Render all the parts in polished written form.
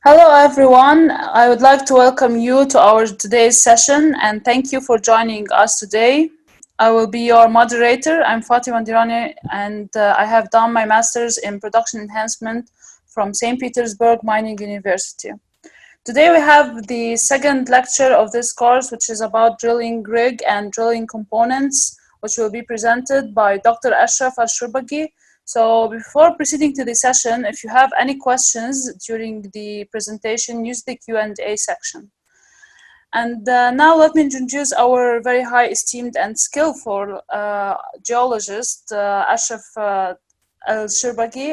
Hello, everyone. I would like to welcome you to our today's session and thank you for joining us today. I will be your moderator. I'm Fatima Dirani and I have done my master's in production enhancement from St. Petersburg Mining University. Today we have the second lecture of this course, which is about drilling rig and drilling components, which will be presented by Dr. Ashraf Alshorbagy. So before proceeding to the session, if you have any questions during the presentation, use the Q&A section. And now let me introduce our very high esteemed and skillful geologist, Ashraf Alshorbagy.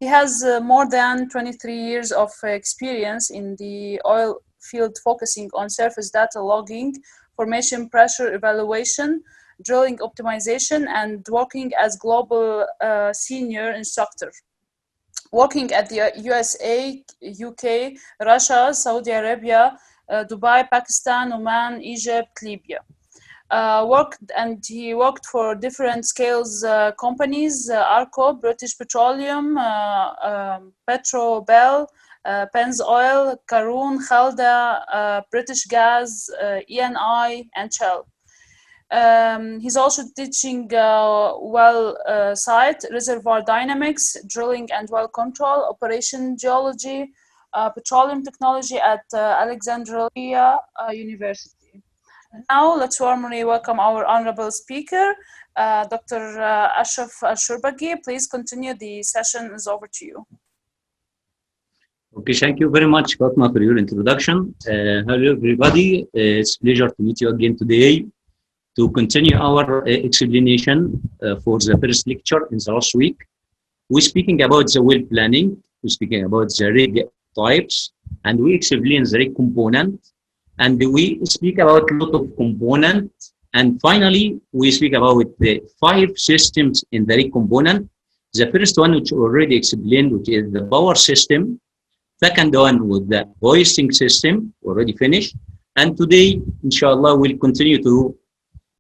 He has more than 23 years of experience in the oil field, focusing on surface data logging, formation pressure evaluation, drilling optimization, and working as global senior instructor. Working at the USA, UK, Russia, Saudi Arabia, Dubai, Pakistan, Oman, Egypt, Libya. He worked for different scales companies, Arco, British Petroleum, Petrobel, Pennzoil, Karoon, Khalda, British Gas, ENI, and Shell. He's also teaching well site, reservoir dynamics, drilling and well control, operation geology, petroleum technology at Alexandria University. Now, let's warmly welcome our honorable speaker, Dr. Ashraf Alshorbagy. Please continue. The session is over to you. Okay, thank you very much, Fatma, for your introduction. Hello, everybody. It's a pleasure to meet you again today to continue our explanation for the first lecture in the last week. We're speaking about the well planning, we're speaking about the rig types, and we explain the rig component, and we speak about a lot of components, and finally, we speak about the 5 systems in the rig component. The first one, which already explained, which is the power system. Second one with the hoisting system, already finished. And today, inshallah, we'll continue to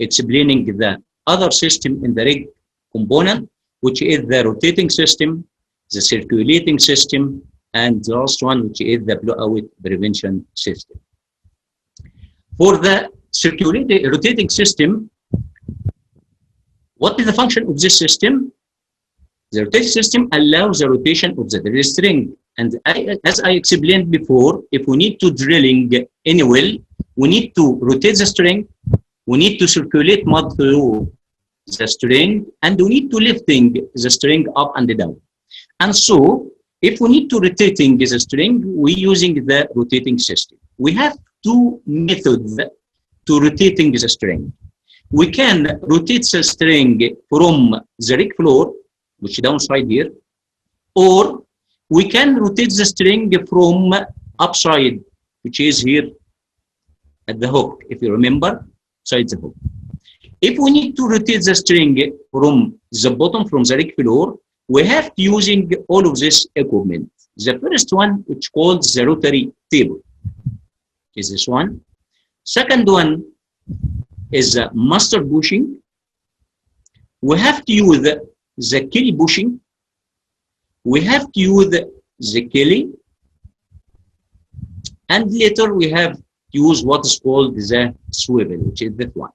explaining the other system in the rig component, which is the rotating system, the circulating system, and the last one, which is the blowout prevention system. For the rotating system, what is the function of this system? The rotating system allows the rotation of the drill string. And as I explained before, if we need to drilling any well, we need to rotate the string, we need to circulate mud through the string, and we need to lifting the string up and down. And so, if we need to rotating the string, we're using the rotating system. We have 2 methods to rotating the string. We can rotate the string from the rig floor, which is downside here, or we can rotate the string from upside, which is here at the hook, if you remember, side the hook. If we need to rotate the string from the bottom, from the rig floor, we have to using all of this equipment. The first one, which called the rotary table, is this one. Second one is the master bushing. We have to use the Kelly bushing. We have to use the Kelly. And later we have to use what is called the swivel, which is that one.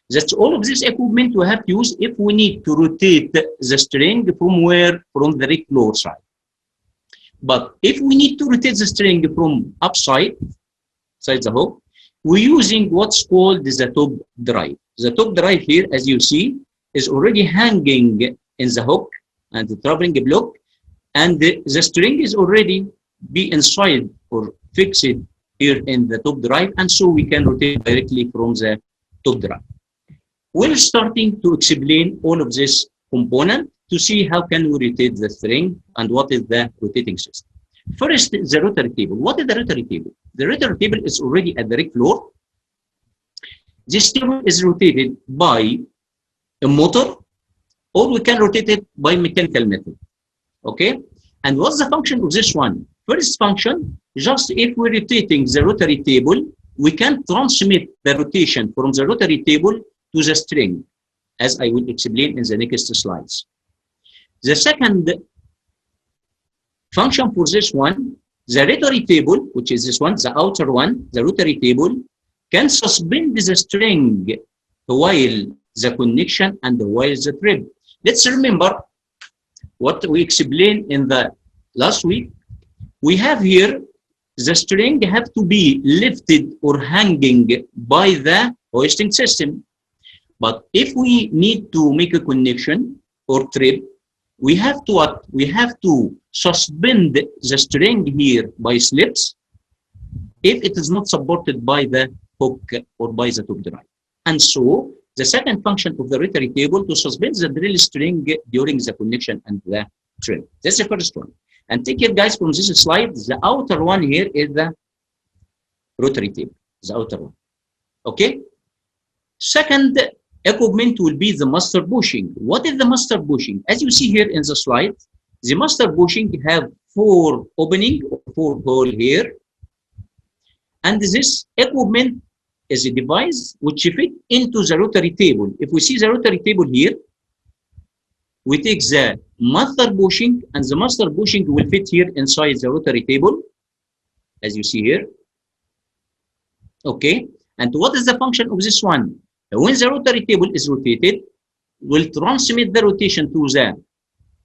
That's all of this equipment we have to use if we need to rotate the string from where? From the rig floor side. But if we need to rotate the string from upside, side the hook, we're using what's called the top drive. The top drive here, as you see, is already hanging in the hook and the traveling block, and the string is already be inside or fixed here in the top drive, and so we can rotate directly from the top drive. We're starting to explain all of this component to see how can we rotate the string and what is the rotating system. First, the rotary table. What is the rotary table? The rotary table is already at the rig floor. This table is rotated by a motor, or we can rotate it by mechanical method. Okay? And what's the function of this one? First function, just if we're rotating the rotary table, we can transmit the rotation from the rotary table to the string, as I will explain in the next slides. The second function for this one, The rotary table, which is this one, the outer one, the rotary table, can suspend the string while the connection and while the trip. Let's remember what we explained in the last week. We have here the string have to be lifted or hanging by the hoisting system. But if we need to make a connection or trip, we have to what? We have to suspend the string here by slips if it is not supported by the hook or by the top drive. And so the second function of the rotary table to suspend the drill string during the connection and the trip. That's the first one. And take care, guys, from this slide, the outer one here is the rotary table, the outer one. Okay? Second equipment will be the master bushing. What is the master bushing? As you see here in the slide, the master bushing have 4 opening or 4 hole here. And this equipment is a device which fit into the rotary table. If we see the rotary table here, we take the master bushing, and the master bushing will fit here inside the rotary table, as you see here. Okay, and what is the function of this one? When the rotary table is rotated, will transmit the rotation to the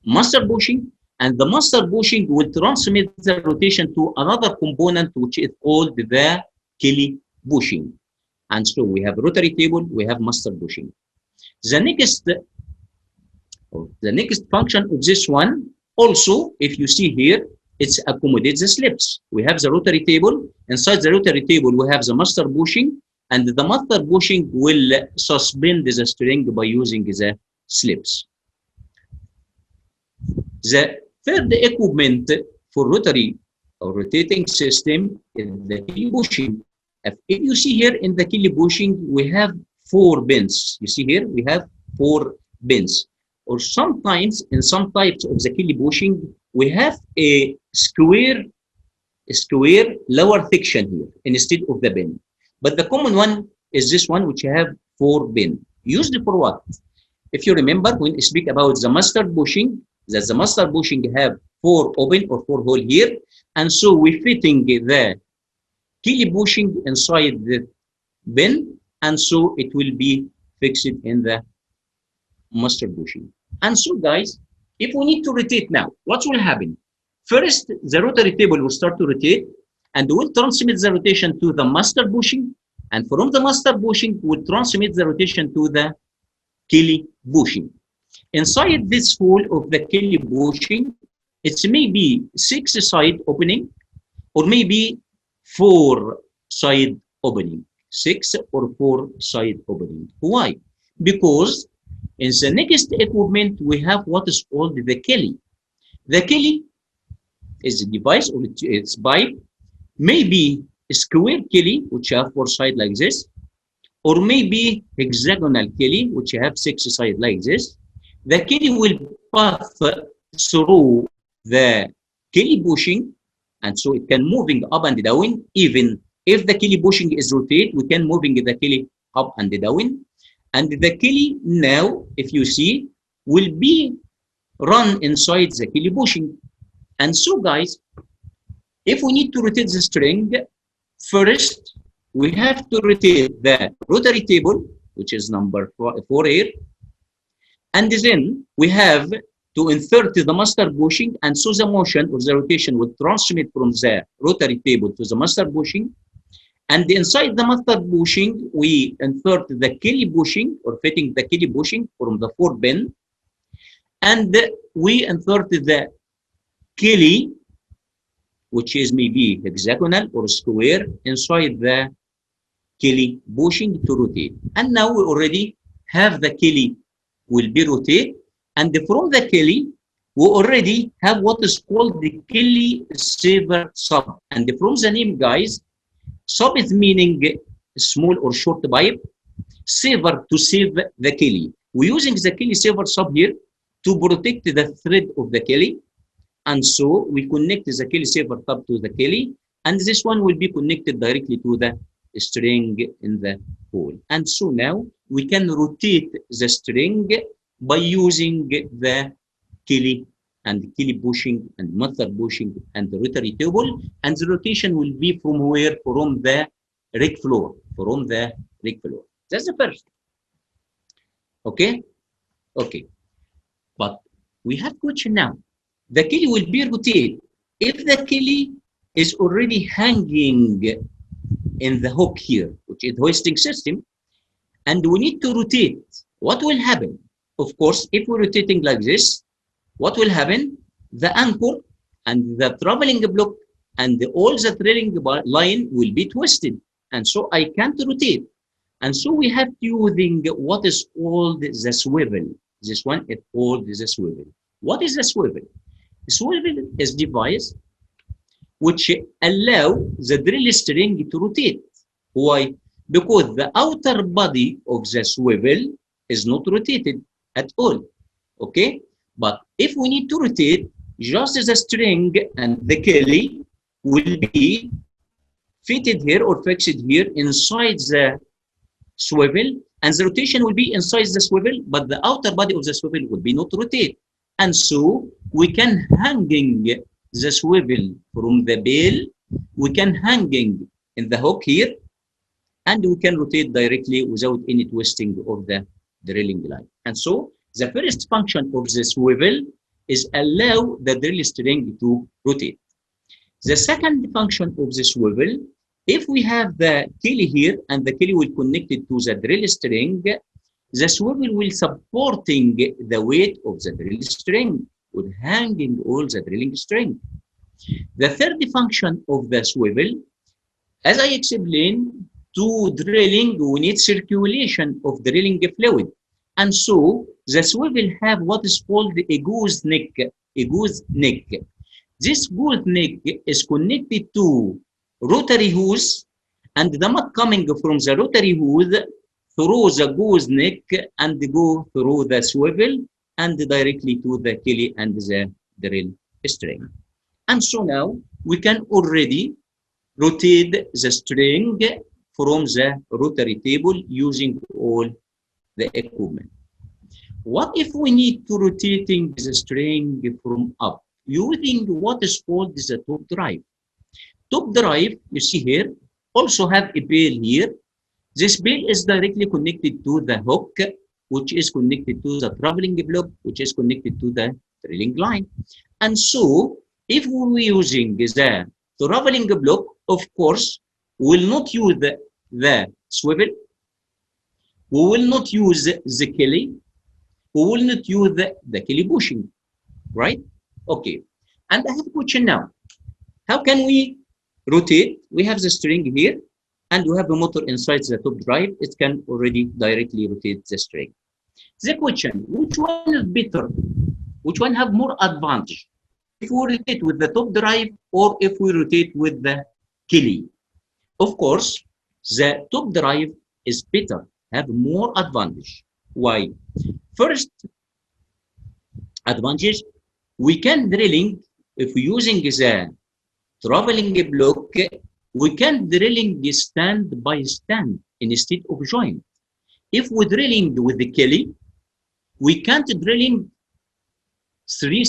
master bushing, and the master bushing will transmit the rotation to another component which is called the Kelly bushing. And so we have rotary table, we have master bushing. The next function of this one, also, if you see here, it's accommodate the slips. We have the rotary table. Inside the rotary table, we have the master bushing, and the master bushing will suspend the string by using the slips. The third equipment for rotary or rotating system is the Kelly bushing. If you see here in the Kelly bushing, we have 4 bends. You see here, we have 4 bends. Or sometimes in some types of the Kelly bushing, we have a square lower section here instead of the bend. But the common one is this one, which have 4 bend. Used for what? If you remember, when we speak about the master bushing, that the master bushing have 4 open or 4 hole here, and so we fitting the Kelly bushing inside the bend, and so it will be fixed in the master bushing. And so, guys, if we need to rotate now, what will happen? First, the rotary table will start to rotate, and will transmit the rotation to the master bushing, and from the master bushing will transmit the rotation to the Kelly bushing. Inside this hole of the Kelly bushing, it's maybe 6 side opening, or maybe 4 side opening. 6 or 4 side opening. Why? Because in the next equipment, we have what is called the Kelly. The Kelly is a device, or it's pipe, maybe a square Kelly, which have 4 sides like this, or maybe hexagonal Kelly, which have 6 sides like this. The Kelly will pass through the Kelly bushing, and so it can moving up and down. Even if the Kelly bushing is rotate, we can moving the Kelly up and down. And the Kelly now, if you see, will be run inside the Kelly bushing. And so, guys, if we need to rotate the string, first we have to rotate the rotary table, which is number 4 here, and then we have to insert the master bushing, and so the motion or the rotation will transmit from the rotary table to the master bushing. And inside the master bushing, we insert the Kelly bushing, or fitting the Kelly bushing from the 4 pin, and we insert the Kelly, which is maybe hexagonal or square, inside the Kelly bushing to rotate. And now we already have the Kelly will be rotate, and from the Kelly we already have what is called the Kelly saver sub. And from the name, guys, sub is meaning small or short pipe, saver to save the Kelly. We're using the Kelly saver sub here to protect the thread of the Kelly, and so we connect the Kelly saver sub to the Kelly, and this one will be connected directly to the string in the hole. And so now we can rotate the string by using the Kelly and Kelly bushing and mutter bushing and the rotary table, and the rotation will be from where? From the rig floor, from the rig floor. That's the first. Okay, okay. But we have question now. The Kelly will be rotated. If the Kelly is already hanging in the hook here, which is hoisting system, and we need to rotate, what will happen? Of course, if we're rotating like this, what will happen? The anchor and the traveling block and all the trailing line will be twisted. And so I can't rotate. And so we have to using what is called the swivel. This one is called the swivel. What is the swivel? Swivel is device which allow the drill string to rotate. Why? Because the outer body of the swivel is not rotated at all. Okay? But if we need to rotate, just the string and the Kelly will be fitted here or fixed here inside the swivel, and the rotation will be inside the swivel, but the outer body of the swivel will be not rotate. And so we can hanging the swivel from the bale, we can hanging in the hook here, and we can rotate directly without any twisting of the drilling line. And so the first function of the swivel is allow the drill string to rotate. The second function of the swivel, if we have the Kelly here and the Kelly will connect it to the drill string, the swivel will supporting the weight of the drill string, with hanging all the drilling string. The third function of the swivel, as I explained, to drilling we need circulation of drilling fluid. And so the swivel have what is called a goose neck. A goose neck. This goose neck is connected to rotary hose, and the mud coming from the rotary hose through the goose neck and go through the swivel and directly to the Kelly and the drill string. And so now we can already rotate the string from the rotary table using all the equipment. What if we need to rotating the string from up using what is called the top drive? Top drive, you see here, also have a bale here. This bale is directly connected to the hook, which is connected to the traveling block, which is connected to the drilling line. And so if we were using the traveling block, of course, we will not use the swivel, we will not use the Kelly, we will not use the Kelly bushing, right? Okay, and I have a question now. How can we rotate? We have the string here, and we have a motor inside the top drive. It can already directly rotate the string. The question, which one is better? Which one have more advantage? If we rotate with the top drive or if we rotate with the Kelly? Of course, the top drive is better, have more advantage. Why? First advantage, we can drilling, if we're using the traveling block, we can drilling stand by stand instead of joint. If we're drilling with the Kelly, we can't drilling three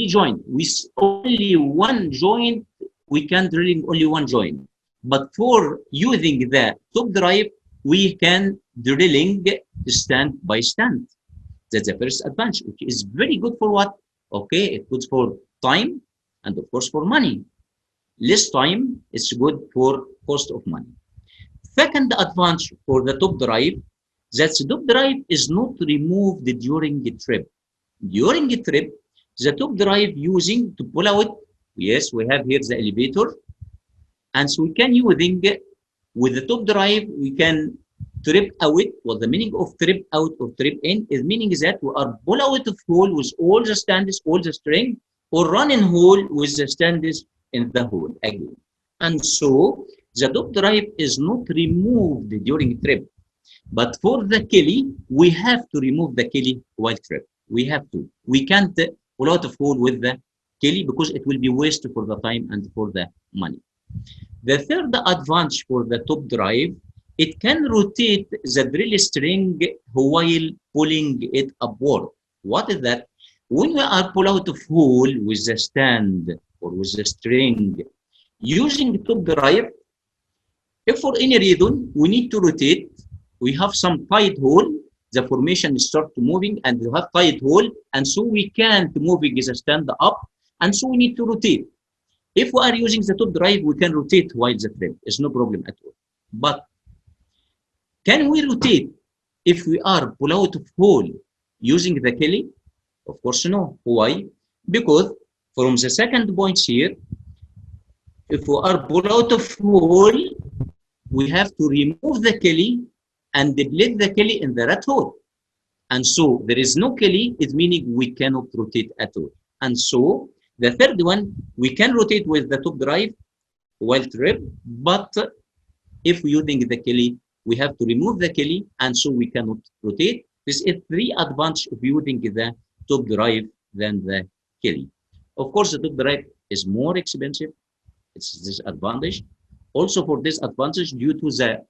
joint. With only one joint, we can drilling only one joint. But for using the top drive, we can drilling stand by stand. That's the first advantage, which is very good for what? Okay, it's good for time and of course for money. Less time is good for cost of money. Second advantage for the top drive, that the top drive is not removed during the trip. During the trip, the top drive using to pull out, yes, we have here the elevator, and so we can using with the top drive, we can trip out. What the meaning of trip out or trip in is meaning that we are pull out of hole with all the stands, all the string, or run in hole with the stands in the hole again. And so the top drive is not removed during trip. But for the Kelly, we have to remove the Kelly while trip. We have to. We can't pull out of hole with the Kelly because it will be waste for the time and for the money. The third advantage for the top drive, it can rotate the drill string while pulling it upward. What is that? When we are pull out of hole with the stand or with the string using top drive, if for any reason we need to rotate, we have some tight hole, the formation start moving and we have tight hole, and so we can't moving the stand up, and so we need to rotate. If we are using the top drive, we can rotate while the trim. It's no problem at all. But can we rotate if we are pull out of hole using the Kelly? Of course no. Why? Because from the second point here, if we are pull out of hole, we have to remove the Kelly and place the Kelly in the rat hole. And so there is no Kelly, it meaning we cannot rotate at all. And so the third one, we can rotate with the top drive while trip, but if we're using the Kelly, we have to remove the Kelly, and so we cannot rotate. This is three advantages of using the top drive than the Kelly. Of course, the top drive is more expensive. It's disadvantage. Also for this advantage, due to the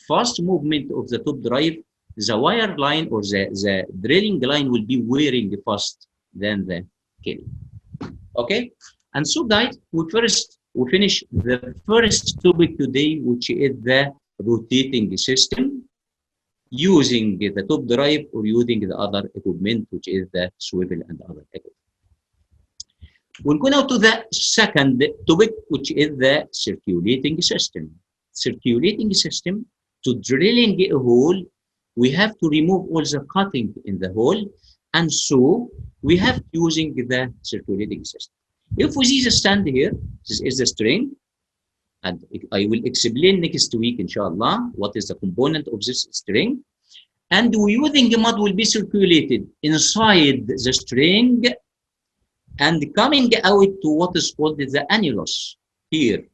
fast movement of the top drive, the wire line or the drilling line will be wearing fast than the Kelly. Okay, and so guys, we finish the first topic today, which is the rotating system using the top drive or using the other equipment, which is the swivel and other equipment. We'll go now to the second topic, which is the circulating system. Circulating system, to drilling a hole, we have to remove all the cutting in the hole, and so we have using the circulating system. If we see the stand here, this is the string, and I will explain next week, inshallah, what is the component of this string. And we using the mud will be circulated inside the string and coming out to what is called the annulus here,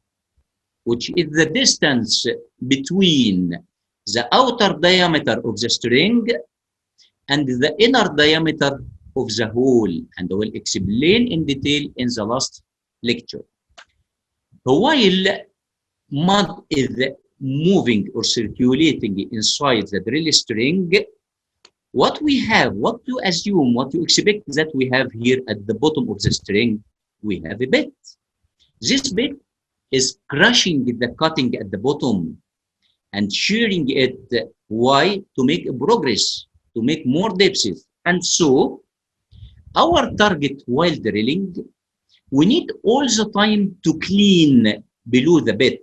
which is the distance between the outer diameter of the string and the inner diameter of the hole, and I will explain in detail in the last lecture. While mud is moving or circulating inside the drill string, what we have, what you assume, what you expect that we have here at the bottom of the string, we have a bit. This bit is crushing the cutting at the bottom and shearing it. Why? To make a progress, to make more depths. And so our target while drilling, we need all the time to clean below the bed.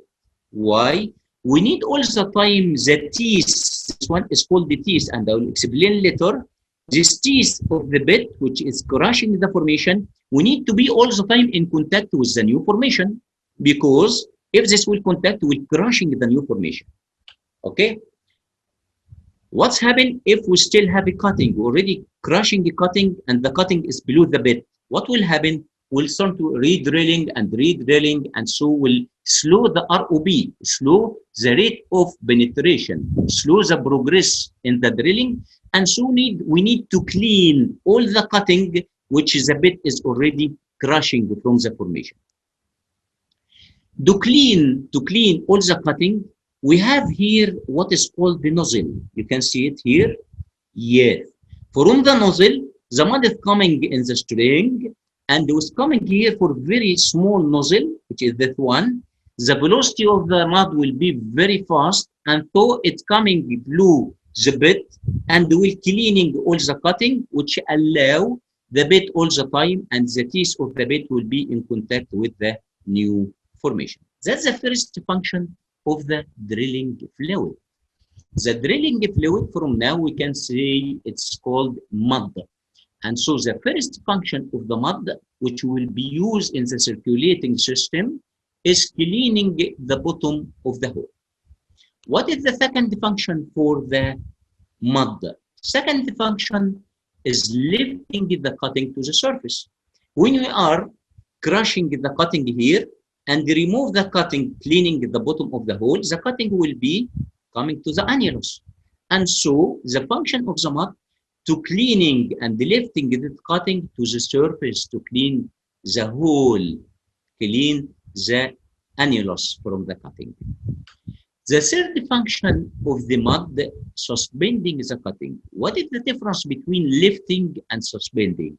Why? We need all the time the teeth. This one is called the teeth, and I will explain later. This teeth of the bed, which is crushing the formation, we need to be all the time in contact with the new formation, because if this will contact with crushing the new formation. Okay? What's happened if we still have a cutting, already crushing the cutting, and the cutting is below the bed? What will happen? We'll start to re-drilling, and so will slow the ROP, slow the rate of penetration, slow the progress in the drilling, and so we need to clean all the cutting which the bed is already crushing from the formation. To clean all the cutting, we have here what is called the nozzle. You can see it here. Yes. From the nozzle, the mud is coming in the string, and it was coming here for very small nozzle, which is this one. The velocity of the mud will be very fast, and so it's coming below the bed and will cleaning all the cutting, which allow the bed all the time, and the teeth of the bed will be in contact with the new formation. That's the first function of the drilling fluid. The drilling fluid, from now we can say it's called mud. And so the first function of the mud, which will be used in the circulating system, is cleaning the bottom of the hole. What is the second function for the mud? Second function is lifting the cutting to the surface. When we are crushing the cutting here and remove the cutting, cleaning the bottom of the hole, the cutting will be coming to the annulus. And so the function of the mud to cleaning and lifting the cutting to the surface to clean the hole, clean the annulus from the cutting. The third function of the mud, suspending the cutting. What is the difference between lifting and suspending?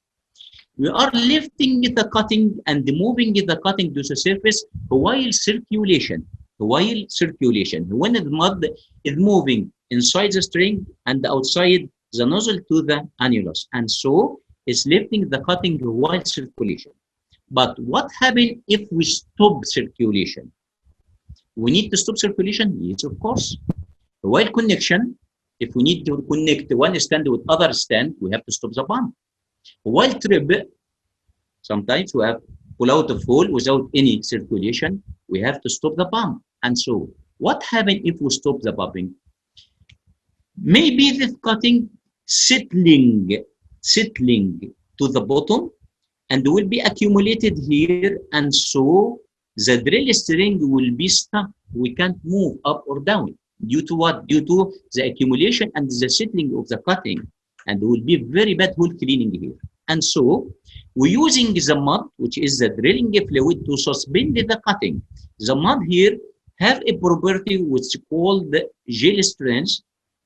We are lifting the cutting and moving the cutting to the surface while circulation. When the mud is moving inside the string and outside the nozzle to the annulus, and so it's lifting the cutting while circulation. But what happens if we stop circulation? We need to stop circulation? Yes, of course. While connection, if we need to connect one stand with other stand, we have to stop the pump. While trip, sometimes we have pull out of hole without any circulation, we have to stop the pump. And so, what happens if we stop the pumping? Maybe the cutting settling to the bottom and will be accumulated here, and so the drill string will be stuck. We can't move up or down. Due to what? Due to the accumulation and the settling of the cutting, and will be very bad hole cleaning here. And so we're using the mud, which is the drilling fluid, to suspend the cutting. The mud here have a property which is called gel strength.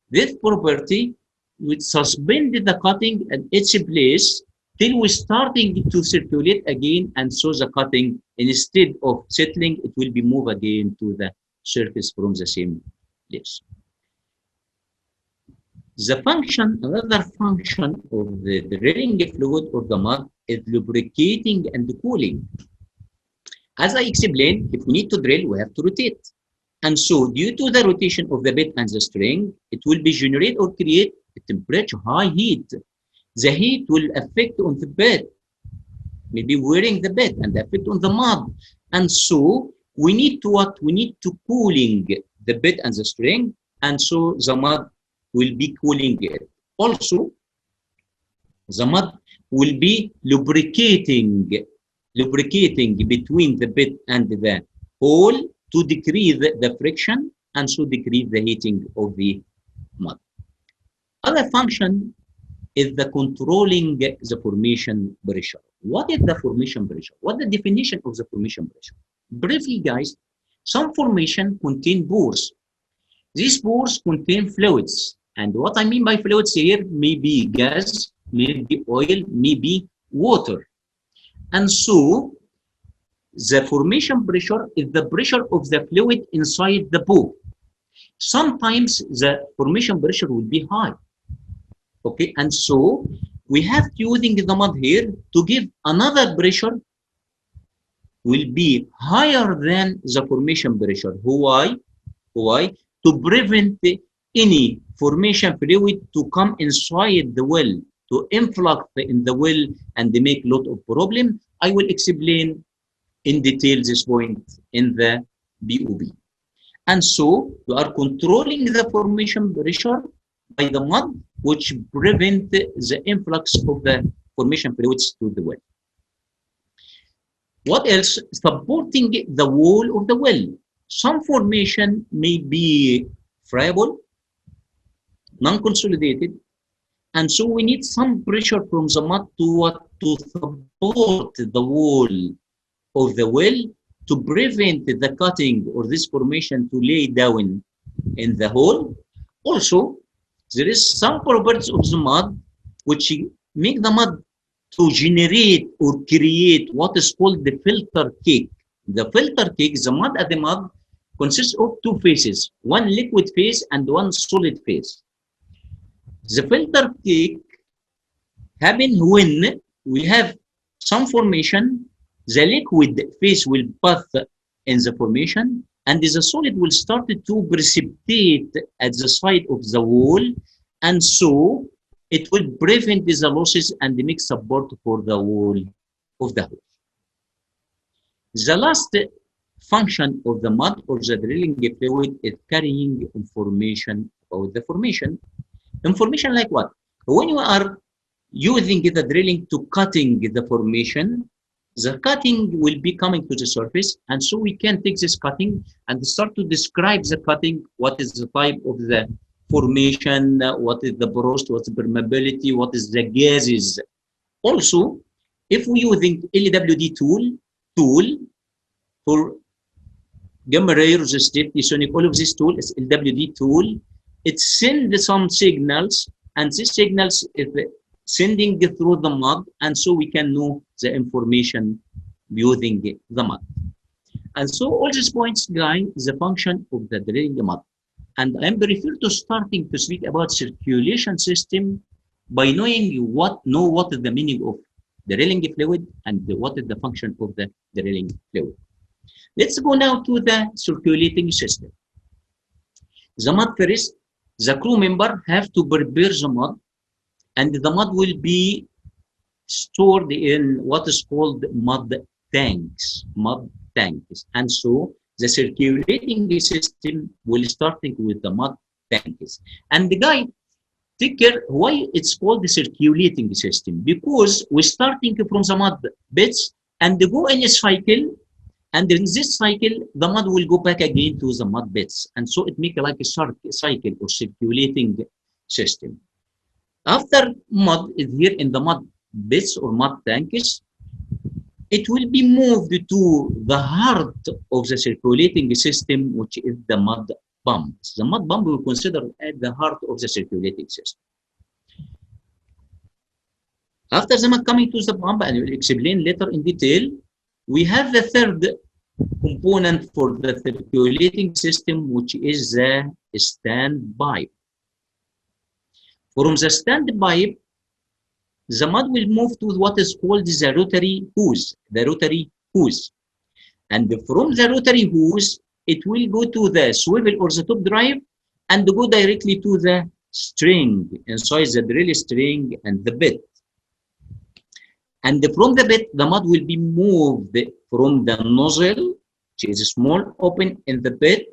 This property will suspend the cutting at its place till we're starting to circulate again, and so the cutting, instead of settling, it will be moved again to the surface from the same place. The function, another function of the drilling fluid or the mud is lubricating and cooling. As I explained, if we need to drill, we have to rotate. And so due to the rotation of the bit and the string, it will be generate or create a temperature, high heat. The heat will affect on the bed, maybe wearing the bed, and affect on the mud. And so we need to what? We need to cooling the bed and the string, and so the mud will be cooling it. Also, the mud will be lubricating between the bed and the hole to decrease the friction and so decrease the heating of the mud. Other function is the controlling the formation pressure. What is the formation pressure? What is the definition of the formation pressure? Briefly, guys, some formation contain pores. These pores contain fluids. And what I mean by fluids here may be gas, may be oil, may be water. And so the formation pressure is the pressure of the fluid inside the pore. Sometimes the formation pressure will be high. Okay, and so we have to using the mud here to give another pressure will be higher than the formation pressure. Why? To prevent any formation fluid to come inside the well, to influx in the well and they make a lot of problem. I will explain in detail this point in the BOP. And so we are controlling the formation pressure by the mud, which prevent the influx of the formation fluids to the well. What else? Supporting the wall of the well. Some formation may be friable, non-consolidated, and so we need some pressure from the mud to support the wall of the well to prevent the cutting or this formation to lay down in the hole. Also, there is some properties of the mud which make the mud to generate or create what is called the filter cake. The filter cake, the mud at the mud consists of two phases, one liquid phase and one solid phase. The filter cake happens when we have some formation, the liquid phase will pass in the formation, and the solid will start to precipitate at the side of the wall, and so it will prevent the losses and make support for the wall of the hole. The last function of the mud or the drilling fluid is carrying information about the formation. Information like what? When you are using the drilling to cutting the formation, the cutting will be coming to the surface, and so we can take this cutting and start to describe the cutting, what is the type of the formation, what is the porosity, what is the permeability, what is the gases. Also, if we using LWD tool for gamma ray, resistive, sonic, all of this tool is LWD tool. It sends some signals, and these signals, if sending through the mud, and so we can know the information using the mud. And so all these points guide the function of the drilling mud. And I am prefer to starting to speak about circulation system by knowing what is the meaning of the drilling fluid and what is the function of the drilling fluid. Let's go now to the circulating system. The mud first, the crew member have to prepare the mud, and the mud will be stored in what is called mud tanks. And so the circulating system will starting with the mud tanks. And the guy, take care why it's called the circulating system, because we're starting from the mud bits and they go in a cycle, and in this cycle the mud will go back again to the mud bits, and so it makes like a cycle or circulating system. After mud is here in the mud bits or mud tanks, it will be moved to the heart of the circulating system, which is the mud pump. The mud pump we consider at the heart of the circulating system. After the mud coming to the pump, and I will explain later in detail, we have the third component for the circulating system, which is the stand pipe. From the stand pipe, the mud will move to what is called the rotary hose. And from the rotary hose, it will go to the swivel or the top drive and go directly to the string inside the drill string and the bit. And from the bit, the mud will be moved from the nozzle, which is a small open in the bit,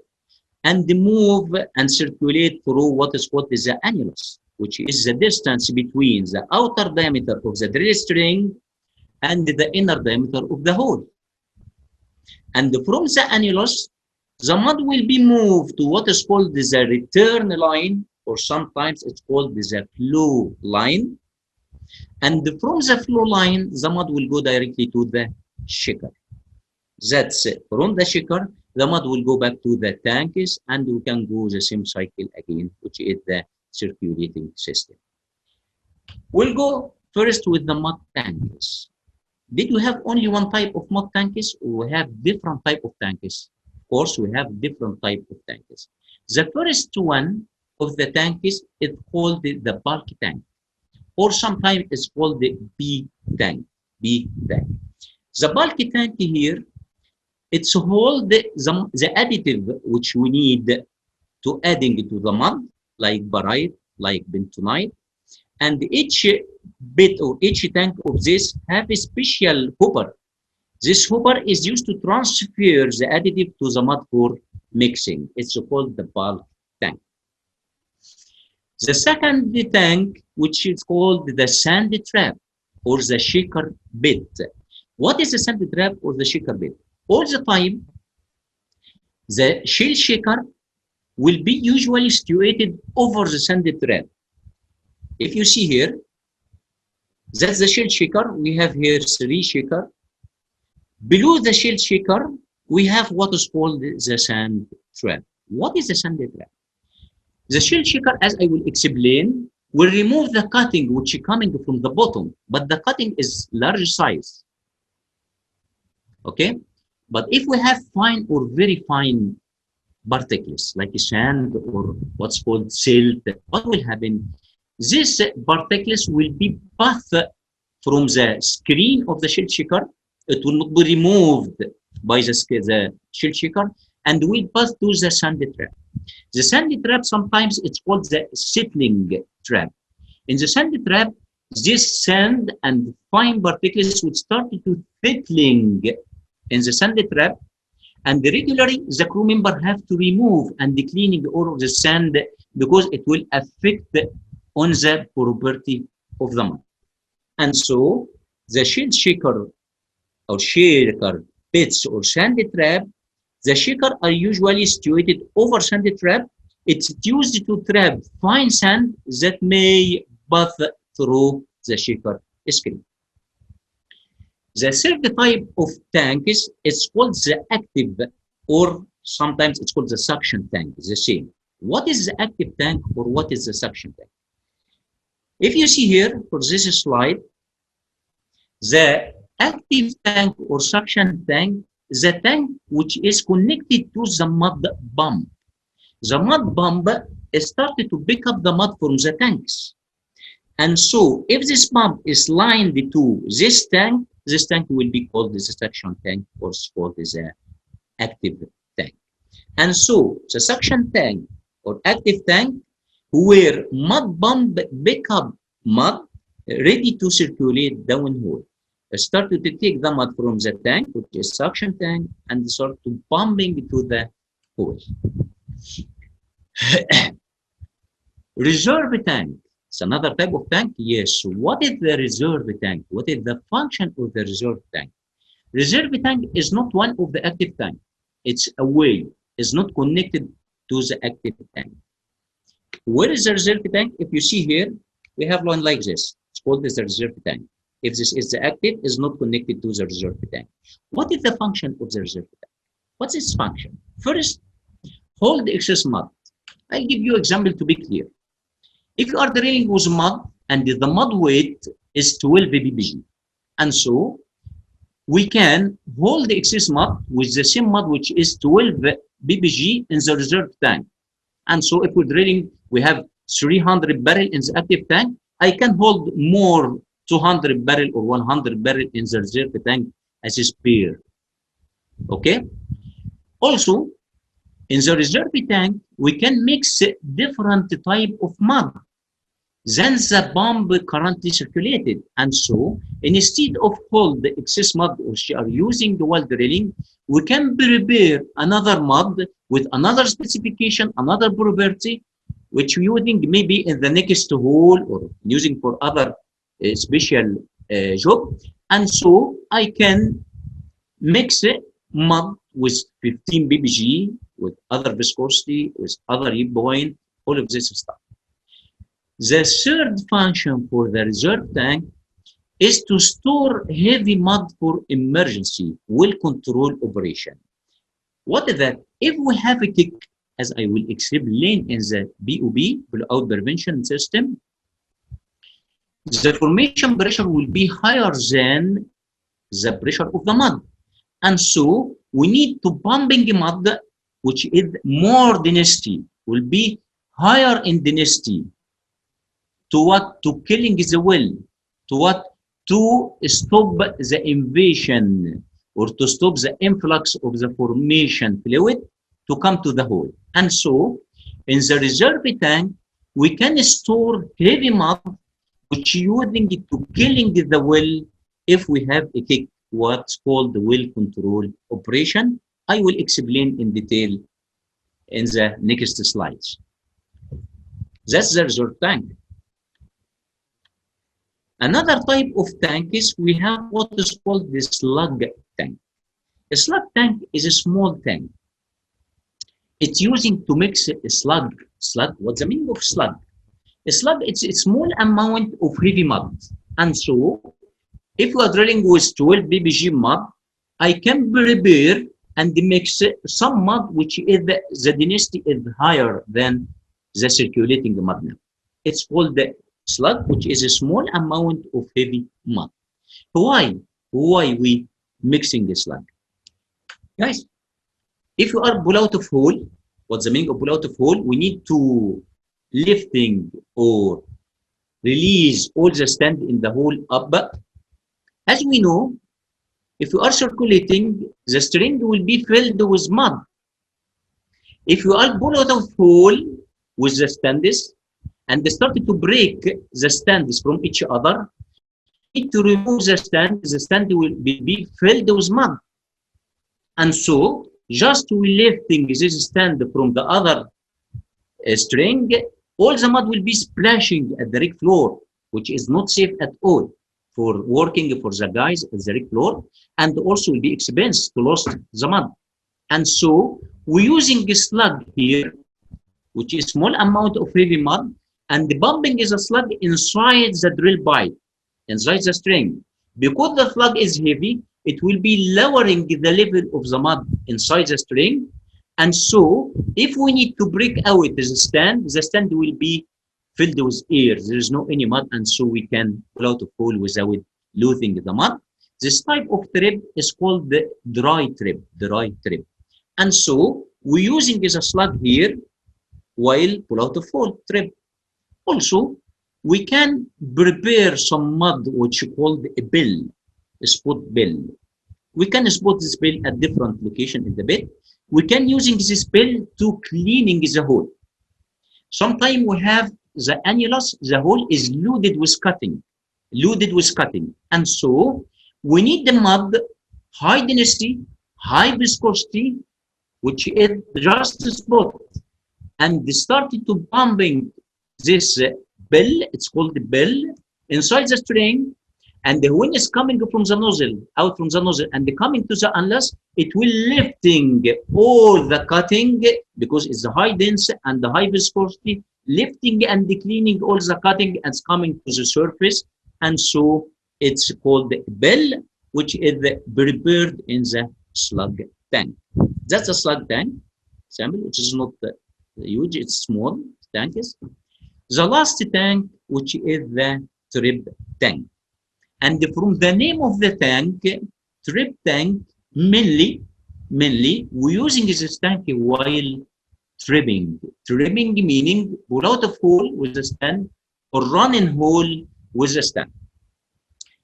and move and circulate through what is called the annulus, which is the distance between the outer diameter of the drill string and the inner diameter of the hole. And from the annulus, the mud will be moved to what is called the return line, or sometimes it's called the flow line. And from the flow line, the mud will go directly to the shaker. That's it. From the shaker, the mud will go back to the tanks, and we can go the same cycle again, which is the circulating system. We'll go first with the mud tanks. Did we have only one type of mud tanks, or we have different type of tanks? Of course, we have different type of tanks. The first one of the tanks is called the bulk tank, or sometimes it's called the B tank. The bulk tank here, it's hold the additive which we need to adding to the mud, like barite, like bentonite, and each bit or each tank of this have a special hopper. This hopper is used to transfer the additive to the mud for mixing. It's called the bulk tank. The second tank, which is called the sand trap or the shaker bed. What is the sand trap or the shaker bed? All the time, the shell shaker will be usually situated over the sand trap. If you see here, that's the shell shaker. We have here 3 shaker. Below the shell shaker, we have what is called the sand trap. What is the sand trap? The shell shaker, as I will explain, will remove the cutting which is coming from the bottom, but the cutting is large size. Okay? But if we have fine or very fine particles like sand or what's called silt, what will happen? These particles will be passed from the screen of the shell shaker. It will not be removed by the shell shaker and will pass to the sand trap. The sand trap, sometimes it's called the settling trap. In the sand trap, this sand and fine particles would start to settling in the sand trap, and regularly the crew member have to remove and cleaning all of the sand because it will affect on the property of the mud. And so the shell shaker or shaker pits or sand trap, the shaker are usually situated over sand trap. It's used to trap fine sand that may pass through the shaker screen. The third type of tank is called the active, or sometimes it's called the suction tank, the same. What is the active tank or what is the suction tank? If you see here for this slide, the active tank or suction tank, the tank which is connected to the mud pump. The mud pump started to pick up the mud from the tanks. And so if this pump is lined to this tank will be called the suction tank or called the active tank. And so the suction tank or active tank where mud pump pick up mud ready to circulate downhole. Started to take the mud from the tank, which is suction tank, and start to pumping to the hole. Reserve tank. It's another type of tank. Yes. What is the reserve tank? What is the function of the reserve tank? Reserve tank is not one of the active tank. It's away. It's not connected to the active tank. Where is the reserve tank? If you see here, we have one like this. It's called the reserve tank. If this is the active, is not connected to the reserve tank. What is the function of the reserve tank? What's its function? First, hold the excess mud. I'll give you an example to be clear. If you are drilling with mud and the mud weight is 12 ppg, and so we can hold the excess mud with the same mud which is 12 ppg in the reserve tank. And so if we're drilling, we have 300 barrel in the active tank, I can hold more 200 barrel or 100 barrel in the reserve tank as a spare. Okay? Also, in the reserve tank, we can mix different type of mud than the pump currently circulated. And so, instead of hold the excess mud which are using the while drilling, we can prepare another mud with another specification, another property, which we using maybe in the next hole or using for other special job. And so, I can mix mud with 15 ppg, with other viscosity, with other yield point, all of this stuff. The third function for the reserve tank is to store heavy mud for emergency well control operation. What is that? If we have a kick, as I will explain in the BOP, blowout prevention system, the formation pressure will be higher than the pressure of the mud. And so we need to pumping mud, which is more density, will be higher in density. To what? To killing the well. To what? To stop the invasion or to stop the influx of the formation fluid to come to the hole. And so, in the reserve tank, we can store heavy mud, which using it to killing the well if we have a kick, what's called the well control operation. I will explain in detail in the next slides. That's the reserve tank. Another type of tank is we have what is called the slug tank. A slug tank is a small tank. It's using to mix a slug. Slug, what's the meaning of slug? A slug, it's a small amount of heavy mud. And so, if we are drilling with 12 ppg mud, I can prepare and mix some mud which is the density is higher than the circulating mud now. It's called the slug, which is a small amount of heavy mud. Why? Why we mixing the slug? Guys, if you are blowout of hole, what's the meaning of blowout of hole? We need to lifting or release all the stand in the hole up. As we know, if you are circulating, the string will be filled with mud. If you are blowout of hole with the stands, and they started to break the stands from each other, you need to remove the stand will be filled with mud. And so, just we lifting this stand from the other string, all the mud will be splashing at the rig floor, which is not safe at all for working for the guys at the rig floor, and also will be expensive to lose the mud. And so, we're using a slug here, which is small amount of heavy mud, and the pumping is a slug inside the drill pipe, inside the string. Because the slug is heavy, it will be lowering the level of the mud inside the string. And so, if we need to break out the stand will be filled with air. There is no any mud, and so we can pull out a hole without losing the mud. This type of trip is called the dry trip, And so we're using this slug here while pull out a hole trip. Also, we can prepare some mud which is called a bill, a spot bill. We can spot this bill at different location in the bed. We can using this bill to cleaning the hole. Sometimes we have the annulus, the hole is loaded with cutting, and so we need the mud, high density, high viscosity, which is just a spot, and they started to pumping this bell, it's called the bell, inside the string, and when it's coming from the nozzle, out from the nozzle, and coming to the annulus, it will lifting all the cutting, because it's the high density and the high viscosity, lifting and cleaning all the cutting and coming to the surface, and so it's called the bell, which is prepared in the slug tank. That's a slug tank sample, which is not huge, it's small tank is. The last tank, which is the trip tank. And from the name of the tank, trip tank, mainly we're using this tank while tripping. Tripping meaning pull out a hole with a stand or run in hole with a stand.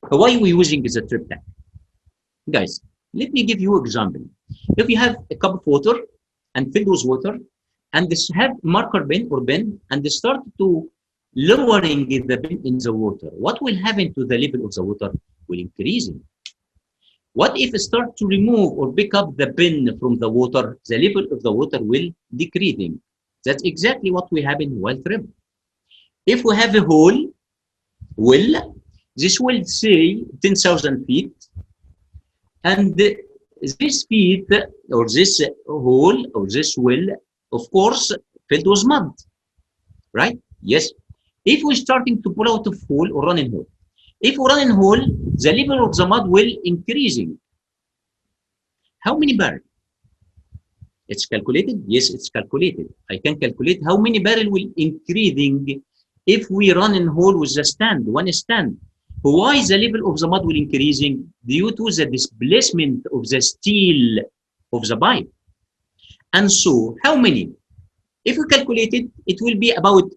Why we using the trip tank? Guys, let me give you an example. If you have a cup of water and filled with water, and this have marker pen or pen, and they start to lowering the pen in the water, what will happen to the level of the water? Will increasing. What if it start to remove or pick up the pen from the water? The level of the water will decreasing. That's exactly what will happen while trip. If we have a hole, well, this will say 10,000 feet, and this feet or this hole or this well, of course, filled with mud, right? Yes. If we're starting to pull out a hole or running hole, if we run in hole, the level of the mud will increasing. How many barrels? It's calculated? Yes, it's calculated. I can calculate how many barrels will increasing if we run in hole with the stand, one stand. Why the level of the mud will increasing? Due to the displacement of the steel of the pipe. And so, how many? If we calculate it, it will be about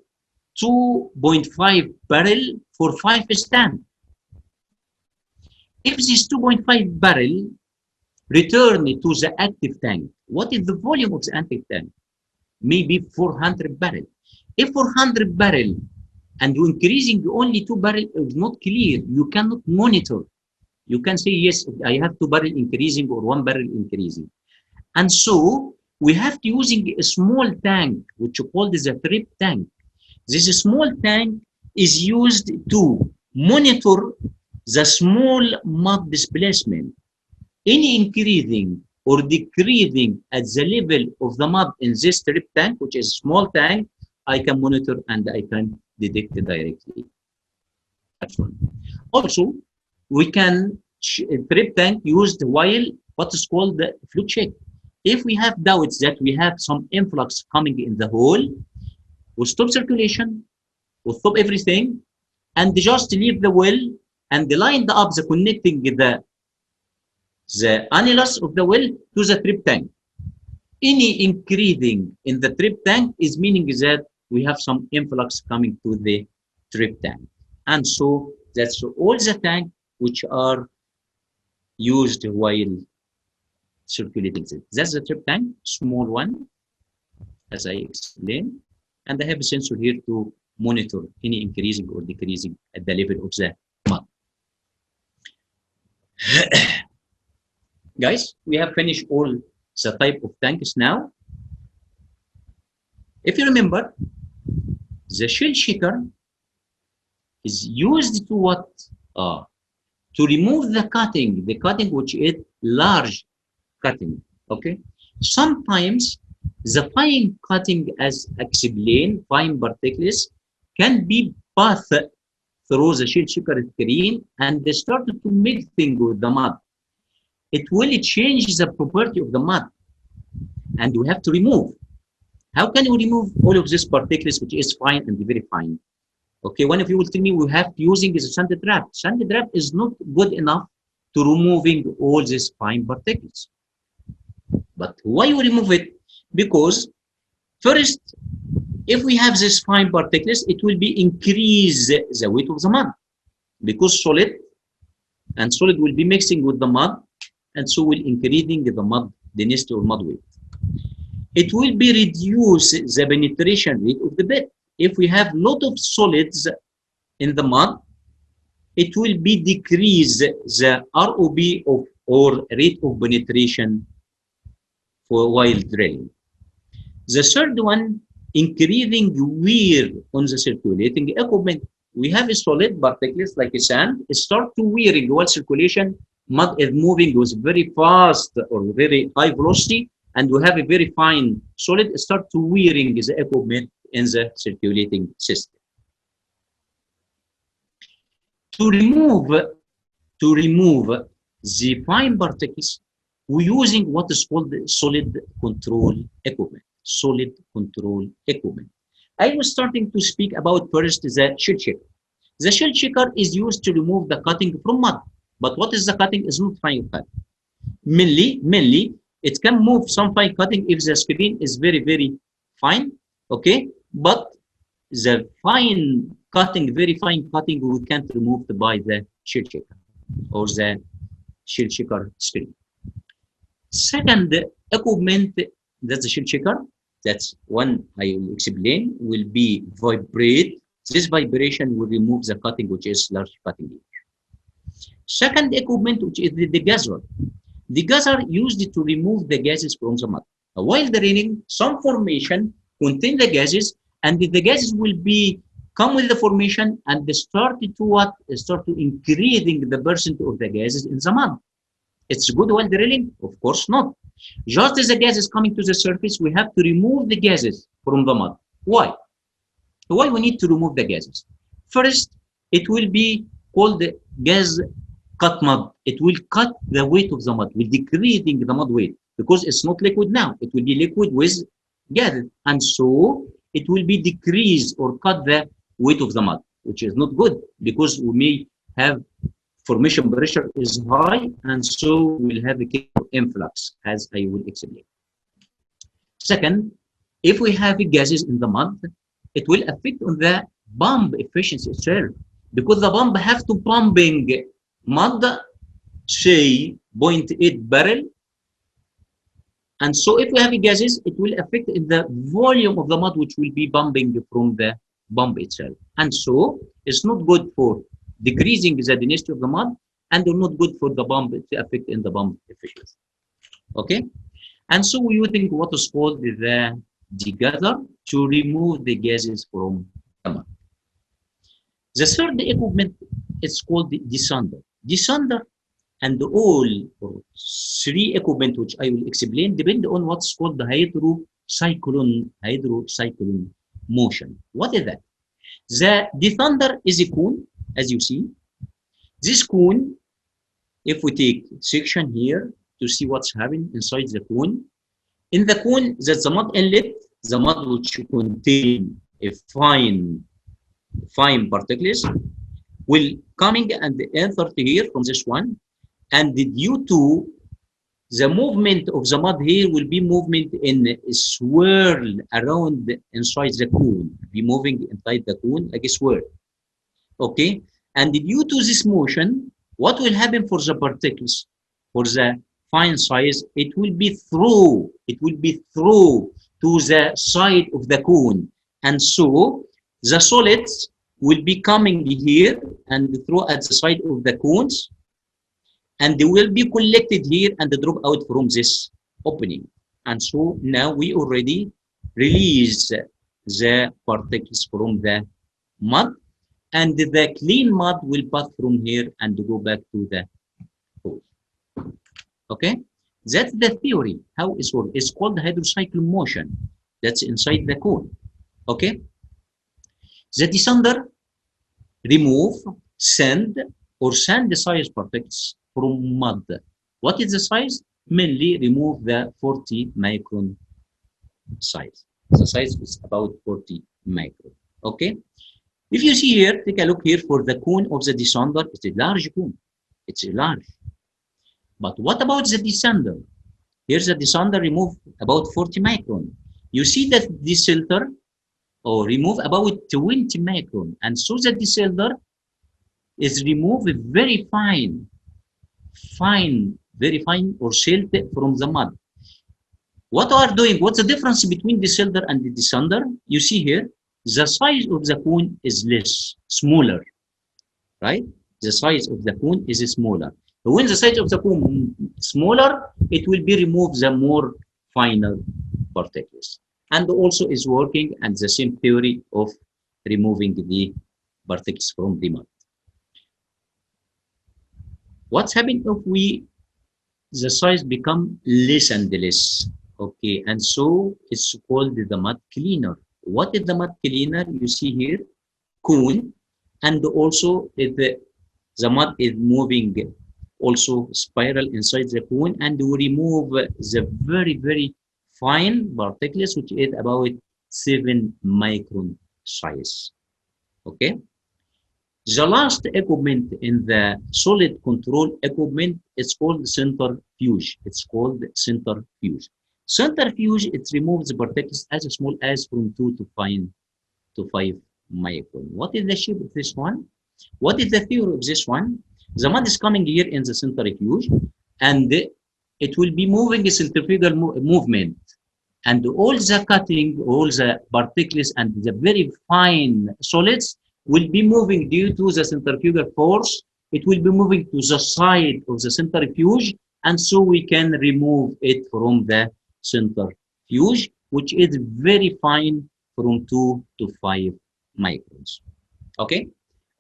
2.5 barrel for 5 stand. If this 2.5 barrel return to the active tank, what is the volume of the active tank? Maybe 400 barrel. If 400 barrel and you increasing only 2 barrel is not clear, you cannot monitor. You can say, yes, I have 2 barrel increasing or 1 barrel increasing. And so we have to using a small tank, which is called the trip tank. This small tank is used to monitor the small mud displacement. Any increasing or decreasing at the level of the mud in this trip tank, which is a small tank, I can monitor and I can detect it directly. Also, we can trip tank used while what is called the flow check. If we have doubts that we have some influx coming in the hole, we'll stop circulation, we'll stop everything, and just leave the well and line up the connecting the annulus of the well to the trip tank. Any increasing in the trip tank is meaning that we have some influx coming to the trip tank. And so that's all the tank which are used while circulating. That's the trip tank, small one, as I explained. And I have a sensor here to monitor any increasing or decreasing at the level of the mud. Guys, we have finished all the type of tanks now. If you remember, the shell shaker is used to what? To remove the cutting which is large cutting, okay? Sometimes the fine cutting, as explained, fine particles can be passed through the shell shaker screen and they start to mixing with the mud. It will change the property of the mud and we have to remove. How can we remove all of these particles, which is fine and very fine? Okay, one of you will tell me we have using is a sand trap. Sand trap is not good enough to removing all these fine particles. But why we remove it? Because first, if we have these fine particles, it will be increase the weight of the mud, because solid will be mixing with the mud, and so will increasing the mud density or mud weight. It will be reduce the penetration rate of the bed. If we have lot of solids in the mud, it will be decrease the ROB or rate of penetration for while drilling. The third one, increasing wear on the circulating equipment. We have a solid particles like a sand, start to wearing while circulation, mud is moving with very fast or very high velocity, and we have a very fine solid start to wearing the equipment in the circulating system. To remove the fine particles, we're using what is called solid control equipment. Solid control equipment. I was starting to speak about first the shell checker. The shell checker is used to remove the cutting from mud. But what is the cutting? Is not fine cut. Mainly, it can move some fine cutting if the screen is very, very fine. Okay, but the fine cutting, very fine cutting, we can't remove by the shell checker or the shell checker screen. Second equipment, that's the shell checker. That's one I will explain, will be vibrate. This vibration will remove the cutting, which is large cutting edge. Second equipment, which is the degasser. Degasser used to remove the gases from the mud. While drilling, some formation contain the gases, and the gases will be come with the formation and they start to what? Start to increasing the percent of the gases in the mud. It's good while drilling? Of course not. Just as the gas is coming to the surface, we have to remove the gases from the mud. Why? Why we need to remove the gases? First, it will be called the gas cut mud. It will cut the weight of the mud, will decreasing the mud weight, because it's not liquid now. It will be liquid with gas, and so it will be decreased or cut the weight of the mud, which is not good, because we may have formation pressure is high, and so we'll have a influx, as I will explain. Second, if we have gases in the mud, it will affect on the pump efficiency itself, because the pump have to pumping mud, say 0.8 barrel, and so if we have gases, it will affect in the volume of the mud which will be pumping from the pump itself, and so it's not good for decreasing the density of the mud, and not good for the pump to affect in the pump efficiency. Okay, and so we're using what is called the degasser to remove the gases from the mud. The third equipment is called the desander. Desander and all three equipment which I will explain depend on what's called the hydrocyclone motion. What is that? The desander is a cone, as you see. This cone, if we take section here to see what's happening inside the cone, in the cone, that's the mud inlet, the mud which contain a fine particles will coming and enter here from this one, and due to the movement of the mud here will be movement in a swirl around inside the cone, be moving inside the cone like a swirl. Okay, and due to this motion, what will happen for the particles, for the fine size? It will be through to the side of the cone, and so the solids will be coming here and through at the side of the cones, and they will be collected here and drop out from this opening. And so now we already release the particles from the mud, and the clean mud will pass from here and go back to the hole. Okay, that's the theory, how it's works. It's called hydrocyclone motion. That's inside the cone. Okay, the desander remove sand or sand-sized particles from mud. What is the size? Mainly remove the 40 micron size. The size is about 40 micron. Okay. If you see here, take a look here for the cone of the descender. It's a large cone. It's large. But what about the descender? Here's the descender remove about 40 micron. You see that descender or remove about 20 micron. And so the descender is removed very fine, very fine or silt from the mud. What are doing? What's the difference between descender and the descender? You see here, the size of the cone is less, smaller, right? The size of the cone is smaller. When the size of the cone is smaller, it will be removed the more finer particles. And also is working and the same theory of removing the particles from the mud. What's happening if the size become less and less? Okay, and so it's called the mud cleaner. What is the mud cleaner? You see here, cone, and also if the mud is moving also spiral inside the cone, and we remove the very, very fine particles, which is about 7 micron size. Okay. The last equipment in the solid control equipment is called centrifuge. It's called centrifuge. Centrifuge, it removes the particles as small as from 2 to 5 micron. What is the shape of this one? What is the theory of this one? The mud is coming here in the centrifuge, and it will be moving a centrifugal movement. And all the cutting, all the particles, and the very fine solids will be moving due to the centrifugal force. It will be moving to the side of the centrifuge, and so we can remove it from the centrifuge, which is very fine, from 2 to 5 microns. Okay,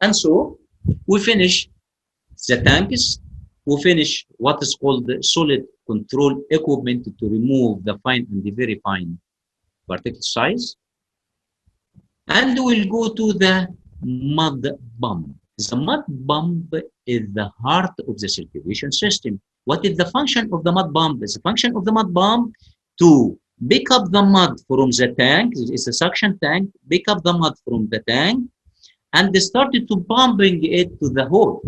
and so we finish the tanks. We finish what is called the solid control equipment to remove the fine and the very fine particle size, and we'll go to the mud pump. The mud pump is the heart of the circulation system. What is the function of the mud pump? The function of the mud pump to pick up the mud from the tank. It's a suction tank. Pick up the mud from the tank and started to pumping it to the hole.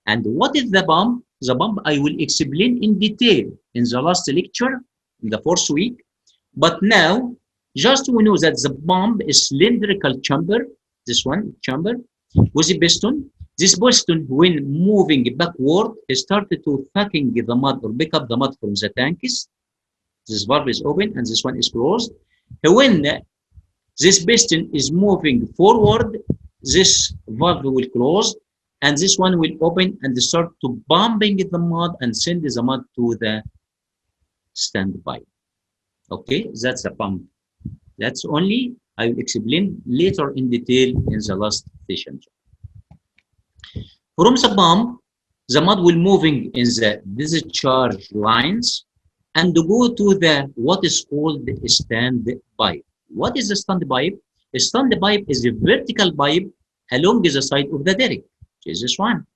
And what is the pump? The pump I will explain in detail in the last lecture, in the 4th week. But now, just we know that the pump is cylindrical chamber. This one chamber with a piston. This piston, when moving backward, started to sucking the mud or pick up the mud from the tanks. This valve is open and this one is closed. When this piston is moving forward, this valve will close and this one will open and start to pumping the mud and send the mud to the standby. Okay, that's the pump. That's only I will explain later in detail in the last session. From the pump, the mud will moving in the discharge lines and go to the what is called the stand pipe. What is the stand pipe? A stand pipe is a vertical pipe along the side of the derrick, which is this one.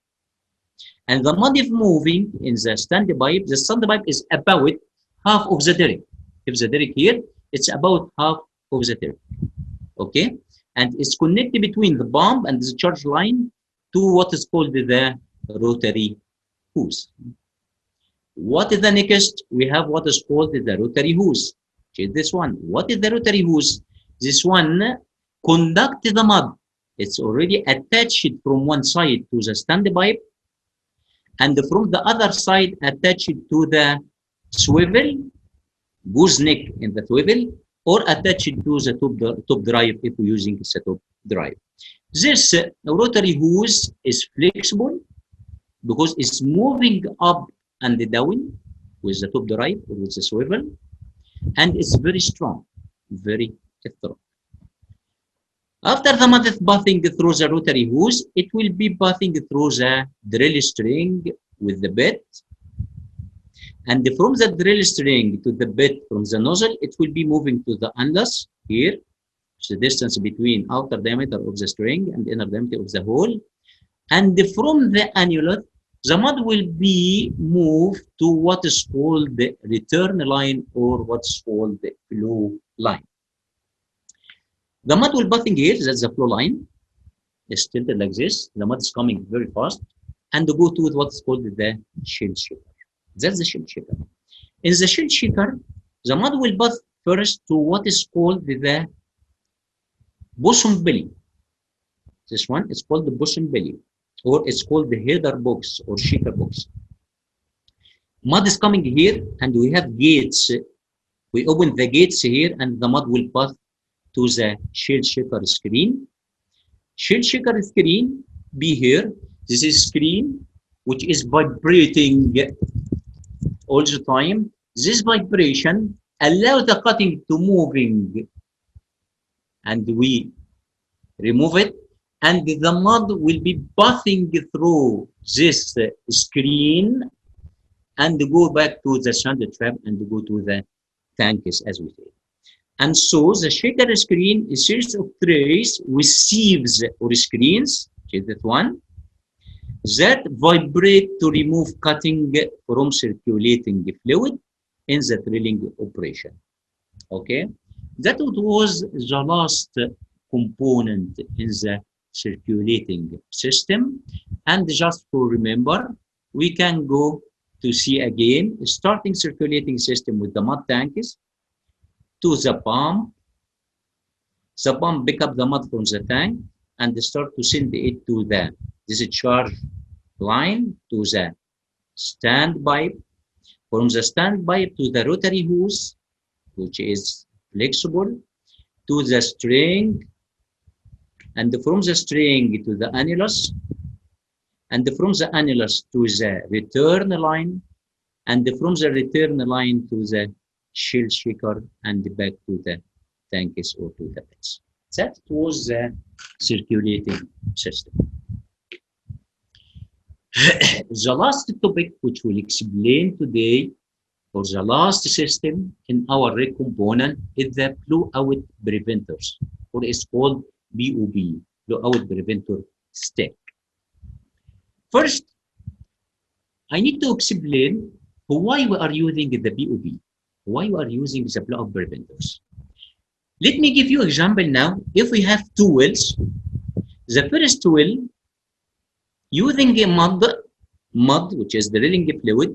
And the mud is moving in the stand pipe. The stand pipe is about half of the derrick. If the derrick here, it's about half of the derrick. Okay, and it's connected between the pump and the discharge line to what is called the rotary hose. What is the next? We have what is called the rotary hose. Which is this one. What is the rotary hose? This one conduct the mud. It's already attached from one side to the stand pipe, and from the other side attached to the swivel, gooseneck in the swivel, or attached to the top drive if we're using the top drive. This rotary hose is flexible because it's moving up and down with the top drive or with the swivel, and it's very strong, very strong. After the mud is passing through the rotary hose, it will be passing through the drill string with the bit. And from the drill string to the bit from the nozzle, it will be moving to the annulus here. It's the distance between outer diameter of the string and inner diameter of the hole. And from the annulus, the mud will be moved to what is called the return line or what's called the flow line. The mud will bathing here, that's the flow line. It's tilted like this. The mud is coming very fast and go to what's called the shell shaker. That's the shell shaker. In the shell shaker, the mud will bath first to what is called the bosom belly. This one is called the bosom belly, or it's called the header box or shaker box. Mud is coming here, and we have gates. We open the gates here, and the mud will pass to the shell shaker screen. Shell shaker screen be here. This is screen which is vibrating all the time. This vibration allows the cutting to moving, and we remove it, and the mud will be passing through this screen and go back to the sand trap and go to the tanks, as we say. And so the shaker screen, a series of trays with sieves or screens, which is that one, that vibrate to remove cutting from circulating fluid in the drilling operation. Okay, that was the last component in the circulating system. And just to remember, we can go to see again starting circulating system with the mud tanks to the pump. The pump pick up the mud from the tank and start to send it to the discharge line to the stand pipe. From the stand pipe to the rotary hose, which is flexible, to the string, and from the string to the annulus, and from the annulus to the return line, and from the return line to the shell shaker and back to the tanks or to the pits. That was the circulating system. The last topic which we'll explain today, for the last system in our rig component, is the blowout preventers, or it's called BOP, blowout preventer stack. First, I need to explain why we are using the BOP, why we are using the blowout preventers. Let me give you an example now. If we have two wells, the first well, using a mud, which is the drilling fluid,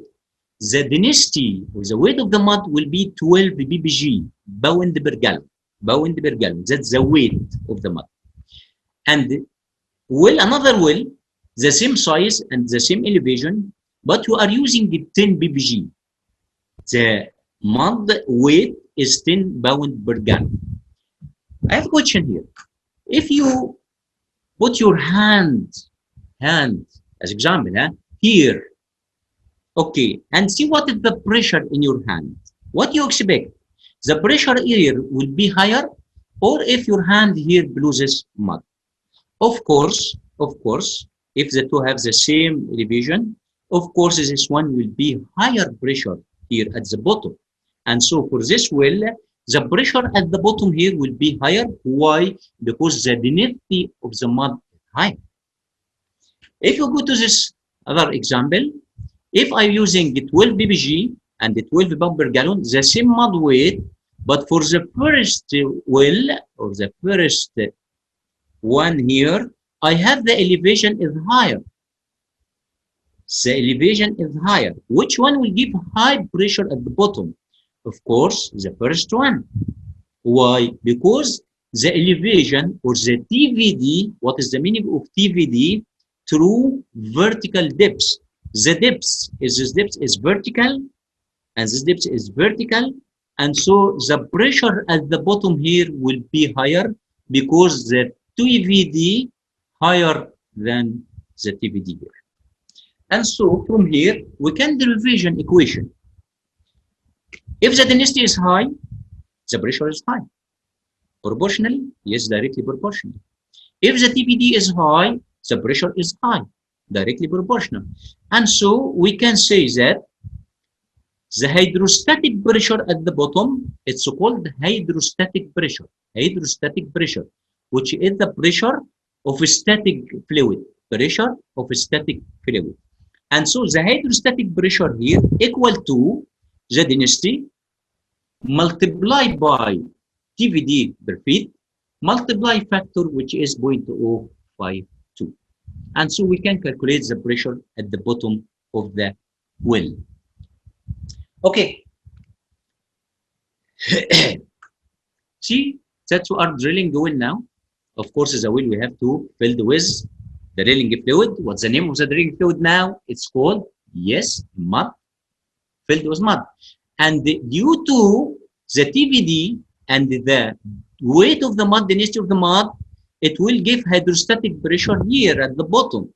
the density or the weight of the mud will be 12 ppg, pound per gallon. Pound per gallon. That's the weight of the mud. And well, another well, the same size and the same elevation, but you are using the 10 ppg. The mud weight is 10 pound per gallon. I have a question here. If you put your hand as example, here, okay, and see what is the pressure in your hand. What you expect? The pressure here will be higher, or if your hand here loses mud. Of course, if the two have the same elevation, of course this one will be higher pressure here at the bottom. And so for this well, the pressure at the bottom here will be higher. Why? Because the density of the mud is high. If you go to this other example, if I'm using 12 ppg and 12 pound per gallon, the same mud weight, but for the first well or the first one here, I have the elevation is higher. The elevation is higher. Which one will give high pressure at the bottom? Of course, the first one. Why? Because the elevation or the TVD, what is the meaning of TVD? Through vertical depths. The depth is this depth is vertical, and this depth is vertical, and so the pressure at the bottom here will be higher because the TVD higher than the TVD here. And so from here we can derive an equation. If the density is high, the pressure is high. Proportionally? Yes, directly proportional. If the TVD is high, the pressure is high, directly proportional. And so we can say that the hydrostatic pressure at the bottom, it's called hydrostatic pressure. Hydrostatic pressure, which is the pressure of a static fluid. Pressure of a static fluid. And so the hydrostatic pressure here equal to the density multiplied by TVD per feet multiply factor which is 0.052. And so we can calculate the pressure at the bottom of the well. Okay. See that we are drilling the well now. Of course, the well we have to fill with the drilling fluid. What's the name of the drilling fluid now? It's called, yes, mud, filled with mud. And due to the TVD and the weight of the mud, density of the mud, it will give hydrostatic pressure here at the bottom.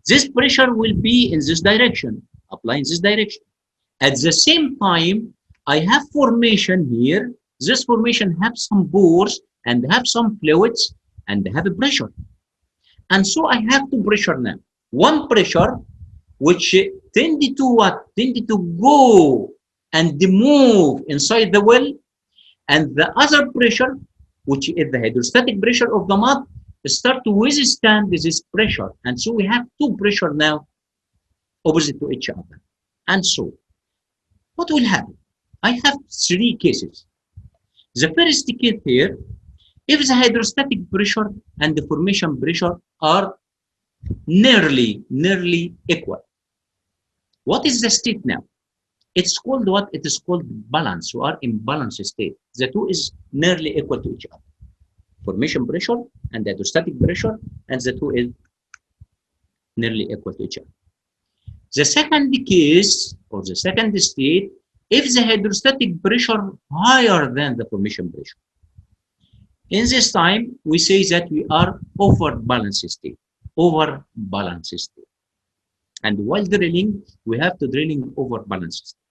This pressure will be in this direction, apply in this direction. At the same time, I have formation here. This formation have some pores and have some fluids and have a pressure. And so I have two pressure now. One pressure which tended to what? Tended to go and move inside the well, and the other pressure, which is the hydrostatic pressure of the mud, start to withstand this pressure. And so we have two pressure now opposite to each other. And so what will happen? I have three cases. The first case here, if the hydrostatic pressure and the formation pressure are nearly equal. What is the state now? It's called what? It is called balance. We are in balance state. The two is nearly equal to each other. Formation pressure and the hydrostatic pressure, and the two is nearly equal to each other. The second case, or the second state, if the hydrostatic pressure higher than the formation pressure. In this time, we say that we are over balance state. Over balance state. And while drilling, we have to drilling over balance state.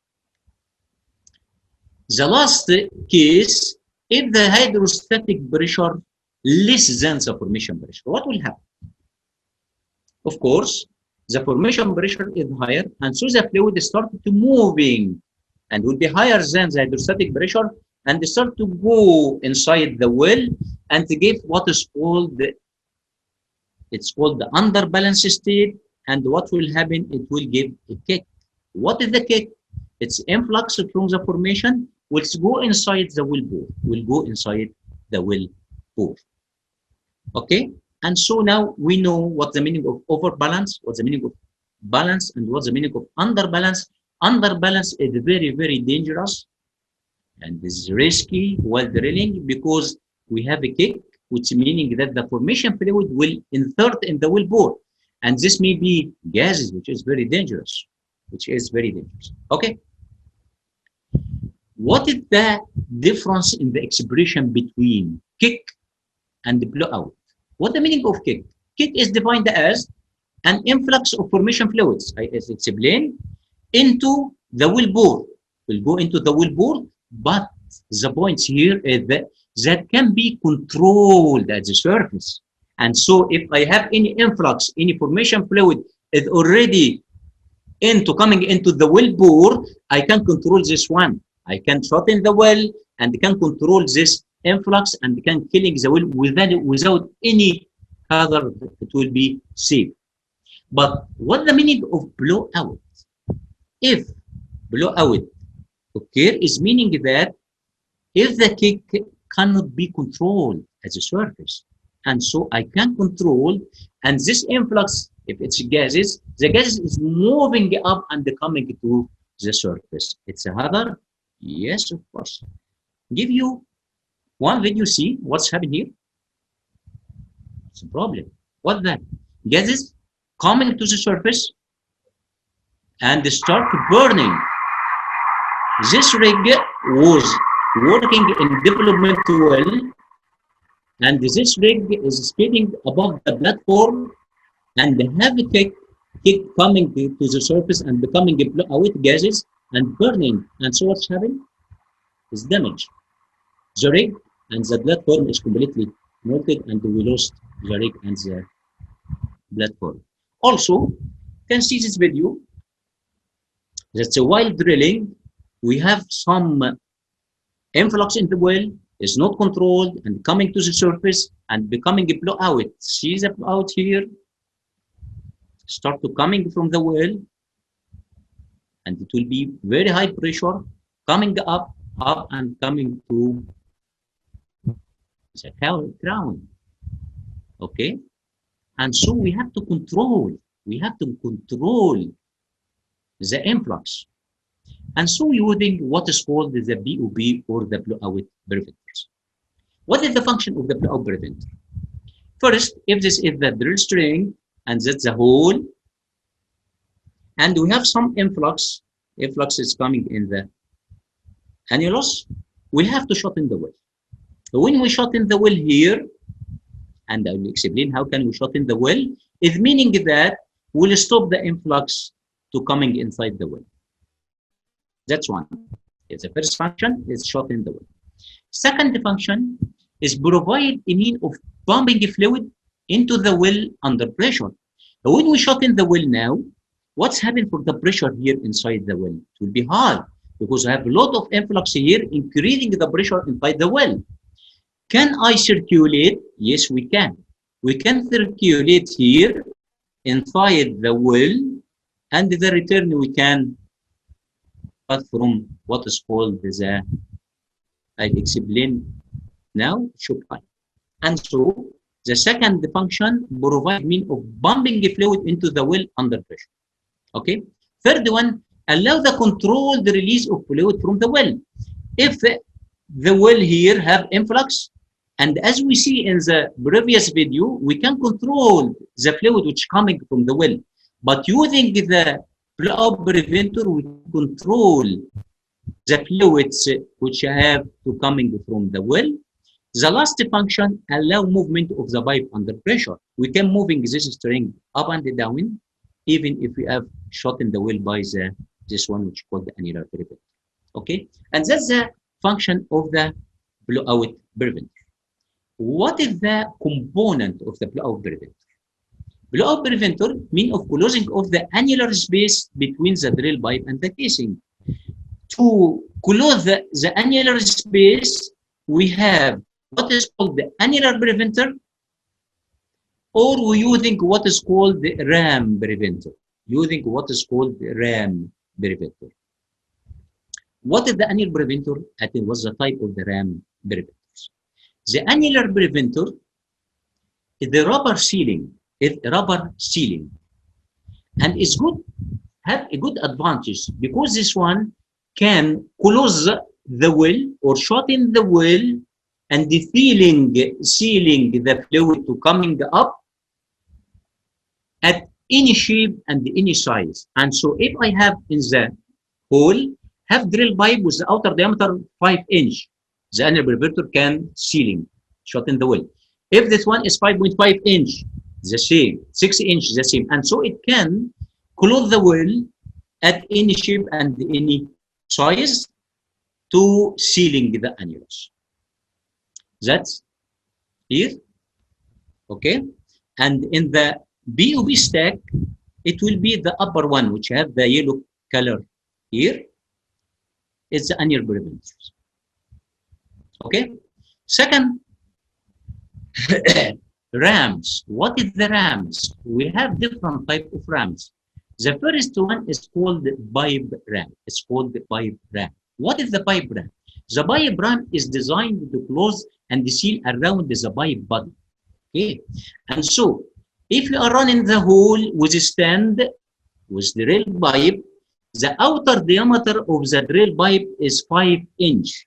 The last case, if the hydrostatic pressure less than the formation pressure, what will happen? Of course, the formation pressure is higher, and so the fluid starts to moving and will be higher than the hydrostatic pressure, and they start to go inside the well and to give what is called the, it's called the underbalance state. And what will happen? It will give a kick. What is the kick? It's influx from the formation which go inside the well bore. Will go inside the well bore. Okay. And so now we know what the meaning of overbalance, what's the meaning of balance, and what's the meaning of underbalance. Underbalance is very dangerous and is risky while drilling because we have a kick, which meaning that the formation fluid will insert in the well bore, and this may be gases, which is very dangerous. Okay. What is the difference in the expression between kick and blowout? What the meaning of kick? Kick is defined as an influx of formation fluids, as explained, into the well bore. Will go into the well bore, but the point here is that can be controlled at the surface. And so if I have any influx, any formation fluid is already coming into the well bore, I can control this one. I can shorten the well and can control this influx and can killing the well without any other. It will be safe. But what the meaning of blowout? If blowout occur is meaning that if the kick cannot be controlled at the surface, and so I can control, and this influx, if it's gases, the gases is moving up and coming to the surface. It's a hazard. Yes, of course. Give you one video, see what's happening here. It's a problem. What that? Gases coming to the surface and they start burning. This rig was working in development well, and this rig is skating above the platform and the heavy kick coming to the surface and becoming out gases and burning. And so what's happening is damage. The rig and the platform is completely melted, and we lost the rig and the platform. Also, you can see this video. That's while drilling, we have some influx in the well is not controlled and coming to the surface and becoming a blowout. See the blowout here? Start to coming from the well, and it will be very high pressure coming up and coming to the crown. Okay, and so we have to control. We have to control the influx. And so using what is called the BOP or the blowout preventers. What is the function of the blowout preventer? First, if this is the drill string and that's the hole, and we have some influx is coming in the annulus, we have to shorten the well. So when we shorten the well here, and I will explain how can we shorten the well, is meaning that we'll stop the influx to coming inside the well. That's one. It's the first function is shorten the well. Second function is provide a mean of pumping fluid into the well under pressure. So when we shorten the well now, what's happening for the pressure here inside the well? It will be high because I have a lot of influx here, increasing the pressure inside the well. Can I circulate? Yes, we can. We can circulate here inside the well, and the return we can pass from what is called the, I'll explain now, shock pipe. And so the second function provide mean of pumping fluid into the well under pressure. Okay. Third one, allow the controlled release of fluid from the well. If the well here have influx, and as we see in the previous video, we can control the fluid which coming from the well. But using the blowout preventer, we control the fluids which have to coming from the well. The last function, allow movement of the pipe under pressure. We can moving this string up and down, even if we have shortened the well by this one which is called the annular preventer. Okay, and that's the function of the blowout preventer. What is the component of the blowout preventer? Blowout preventer means of closing of the annular space between the drill pipe and the casing. To close the annular space, we have what is called the annular preventer, or we using what is called the ram preventer. Using what is called the ram preventer. What is the annular preventer? I think was the type of the ram preventers. The annular preventer is the rubber sealing. It's rubber sealing, and it's good, have a good advantage because this one can close the well or shorten the well and the sealing the fluid to coming up at any shape and any size. And so if I have in the hole have drill pipe with the outer diameter 5 inch, the annular preventer can sealing shorten the well. If this one is 5.5 inch, the same, 6 inch, the same, and so it can close the well at any shape and any size to sealing the annulus. That's here, okay. And in the BOP stack, it will be the upper one, which have the yellow color here. It's the annular preventers. Okay. Second, rams. What is the rams? We have different type of rams. The first one is called the pipe ram. It's called the pipe ram. What is the pipe ram? The pipe ram is designed to close and seal around the pipe body. Okay, and so if you are running the hole with a stand with the drill pipe, the outer diameter of the drill pipe is 5 inch,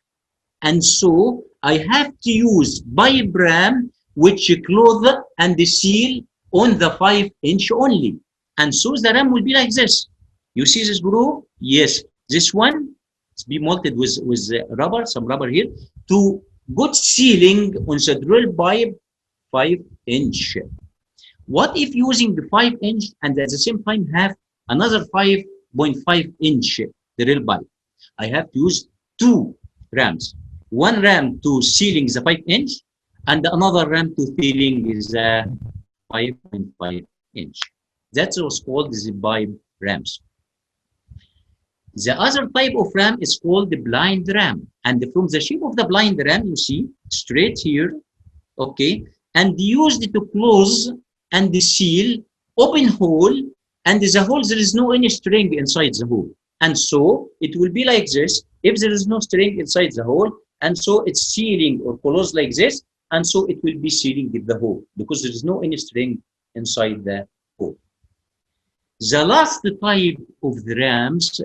and so I have to use pipe ram which close and seal on the 5 inch only. And so the ram will be like this. You see this groove? Yes. This one is be molded with rubber, some rubber here, to good sealing on the drill pipe 5 inch. What if using the 5 inch and at the same time have another 5.5 inch drill pipe? I have to use 2 rams. One ram to sealing the 5 inch and another ram to sealing is 5.5 inch. That's what's called the pipe rams. The other type of ram is called the blind ram. And from the shape of the blind ram, you see straight here, okay, and used to close and seal open hole, and the hole there is no any string inside the hole. And so it will be like this if there is no string inside the hole, and so it's sealing or closed like this. and so it will be sealing the hole because there is no any string inside the hole. The last type of the rams,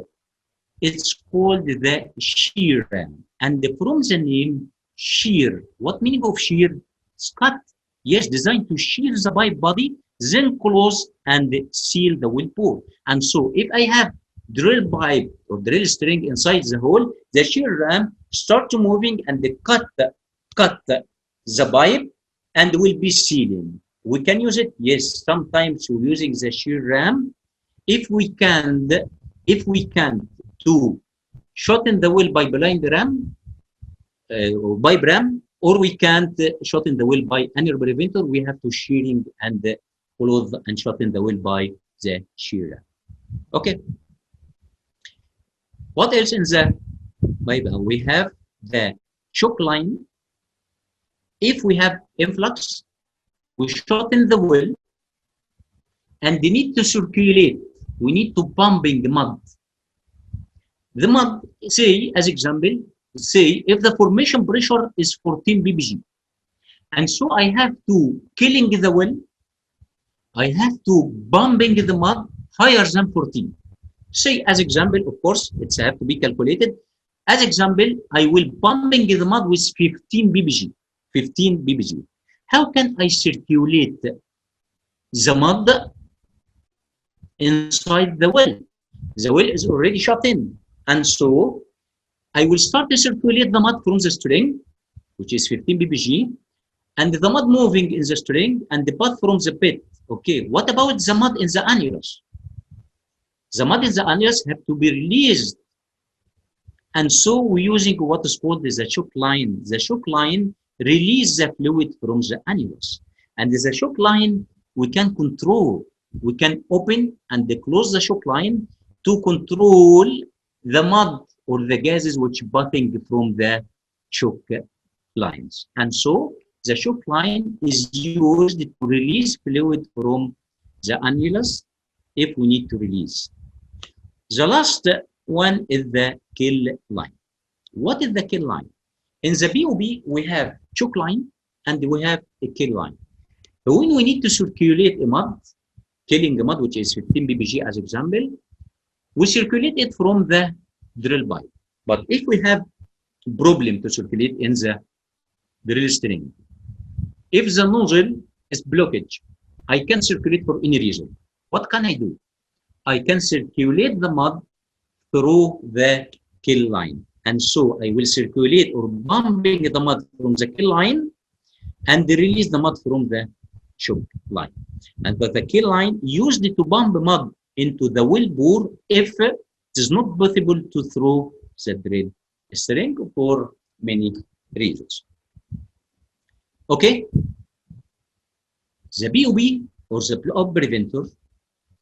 it's called the shear ram, and from the name shear, what meaning of shear? It's cut, yes, designed to shear the pipe body, then close and seal the well bore. And so if I have drill pipe or drill string inside the hole, the shear ram start moving and they cut the pipe and will be sealing. We can use it, yes, sometimes we're using the shear ram if we can to shorten the well by blind ram or by ram, or we can't shorten the well by annual preventer. We have to shearing and close and shorten the well by the shear ram. Okay. What else in the Bible? We have the choke line. If we have influx, we shorten the well and they need to circulate. We need to pumping the mud. The mud, say, as example, say if the formation pressure is 14 ppg, and so I have to killing the well, I have to pumping the mud higher than 14. Say, as example, of course, it's have to be calculated. As example, I will pumping the mud with 15 ppg. 15 ppg. How can I circulate the mud inside the well? The well is already shut in, and so I will start to circulate the mud from the string, which is 15 ppg, and the mud moving in the string and the path from the pit. Okay, what about the mud in the annulus? The mud in the annulus have to be released, and so we're using what is called the choke line. The choke line release the fluid from the annulus, and the choke line we can control. We can open and close the choke line to control the mud or the gases which buzzing from the choke lines. And so the choke line is used to release fluid from the annulus if we need to release. The last one is the kill line. What is the kill line? In the BOB, we have choke line and we have a kill line. So when we need to circulate a mud, killing the mud, which is 15 ppg as example, we circulate it from the drill pipe. But if we have problem to circulate in the drill string, if the nozzle is blockage, I can circulate for any reason. What can I do? I can circulate the mud through the kill line. And so I will circulate or pumping the mud from the kill line and release the mud from the choke line. And but the kill line used to pump mud into the well bore if it is not possible to throw the drill string for many reasons. Okay, the BOB or the blowout preventer,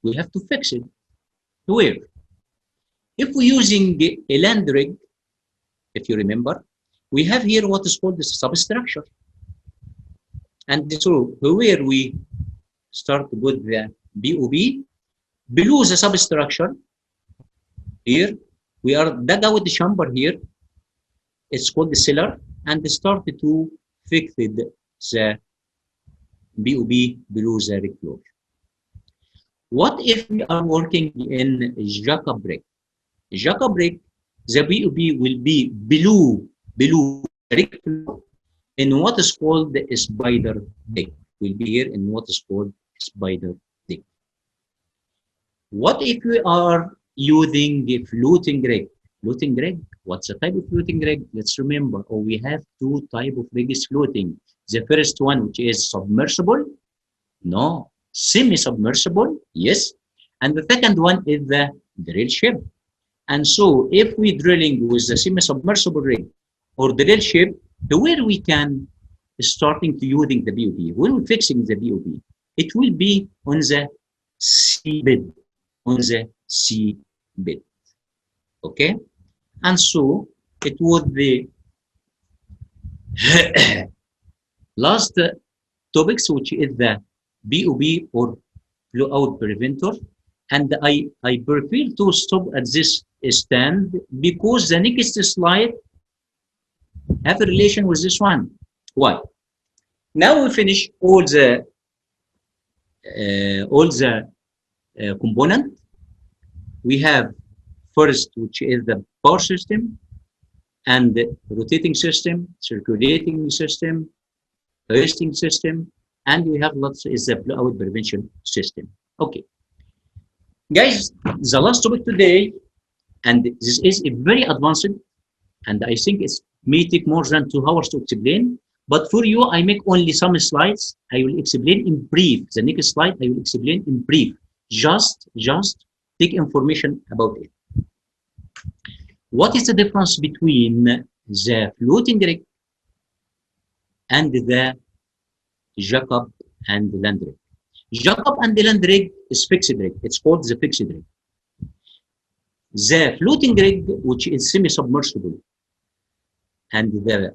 we have to fix it. Where? If we're using a land rig, if you remember, we have here what is called the substructure. And so where we start with the BOB, below the substructure, here we are dug out the chamber here. It's called the cellar, and start to fix the BOB below the rig floor. What if we are working in jack-up rig? Jack-up rig, the BOB will be below the rig floor in what is called the spider deck. Will be here in what is called spider deck. What if we are using the floating rig? Floating rig, what's the type of floating rig? Let's remember, we have two types of rigs floating. The first one, which is submersible, no. Semi-submersible, yes. And the second one is the drill ship. And so if we're drilling with the semi-submersible rig or drill ship, where we can starting to using the BOB, when we're fixing the BOB, it will be on the seabed, on the seabed. Okay? And so it was the last topics, which is the BOB or blowout preventer. And I prefer to stop at this stand because the next slide have a relation with this one. Why? Now we finish all the component. We have first, which is the power system and the rotating system, circulating system, hoisting system, and we have lots is the blowout prevention system. Okay, guys, the last topic today, and this is a very advanced, and I think it may take more than 2 hours to explain. But for you, I make only some slides. I will explain in brief. The next slide I will explain in brief. Just take information about it. What is the difference between the floating rig and the jack-up and land rig? Jack-up and the land rig is fixed rig. It's called the fixed rig. The floating rig, which is semi-submersible, and the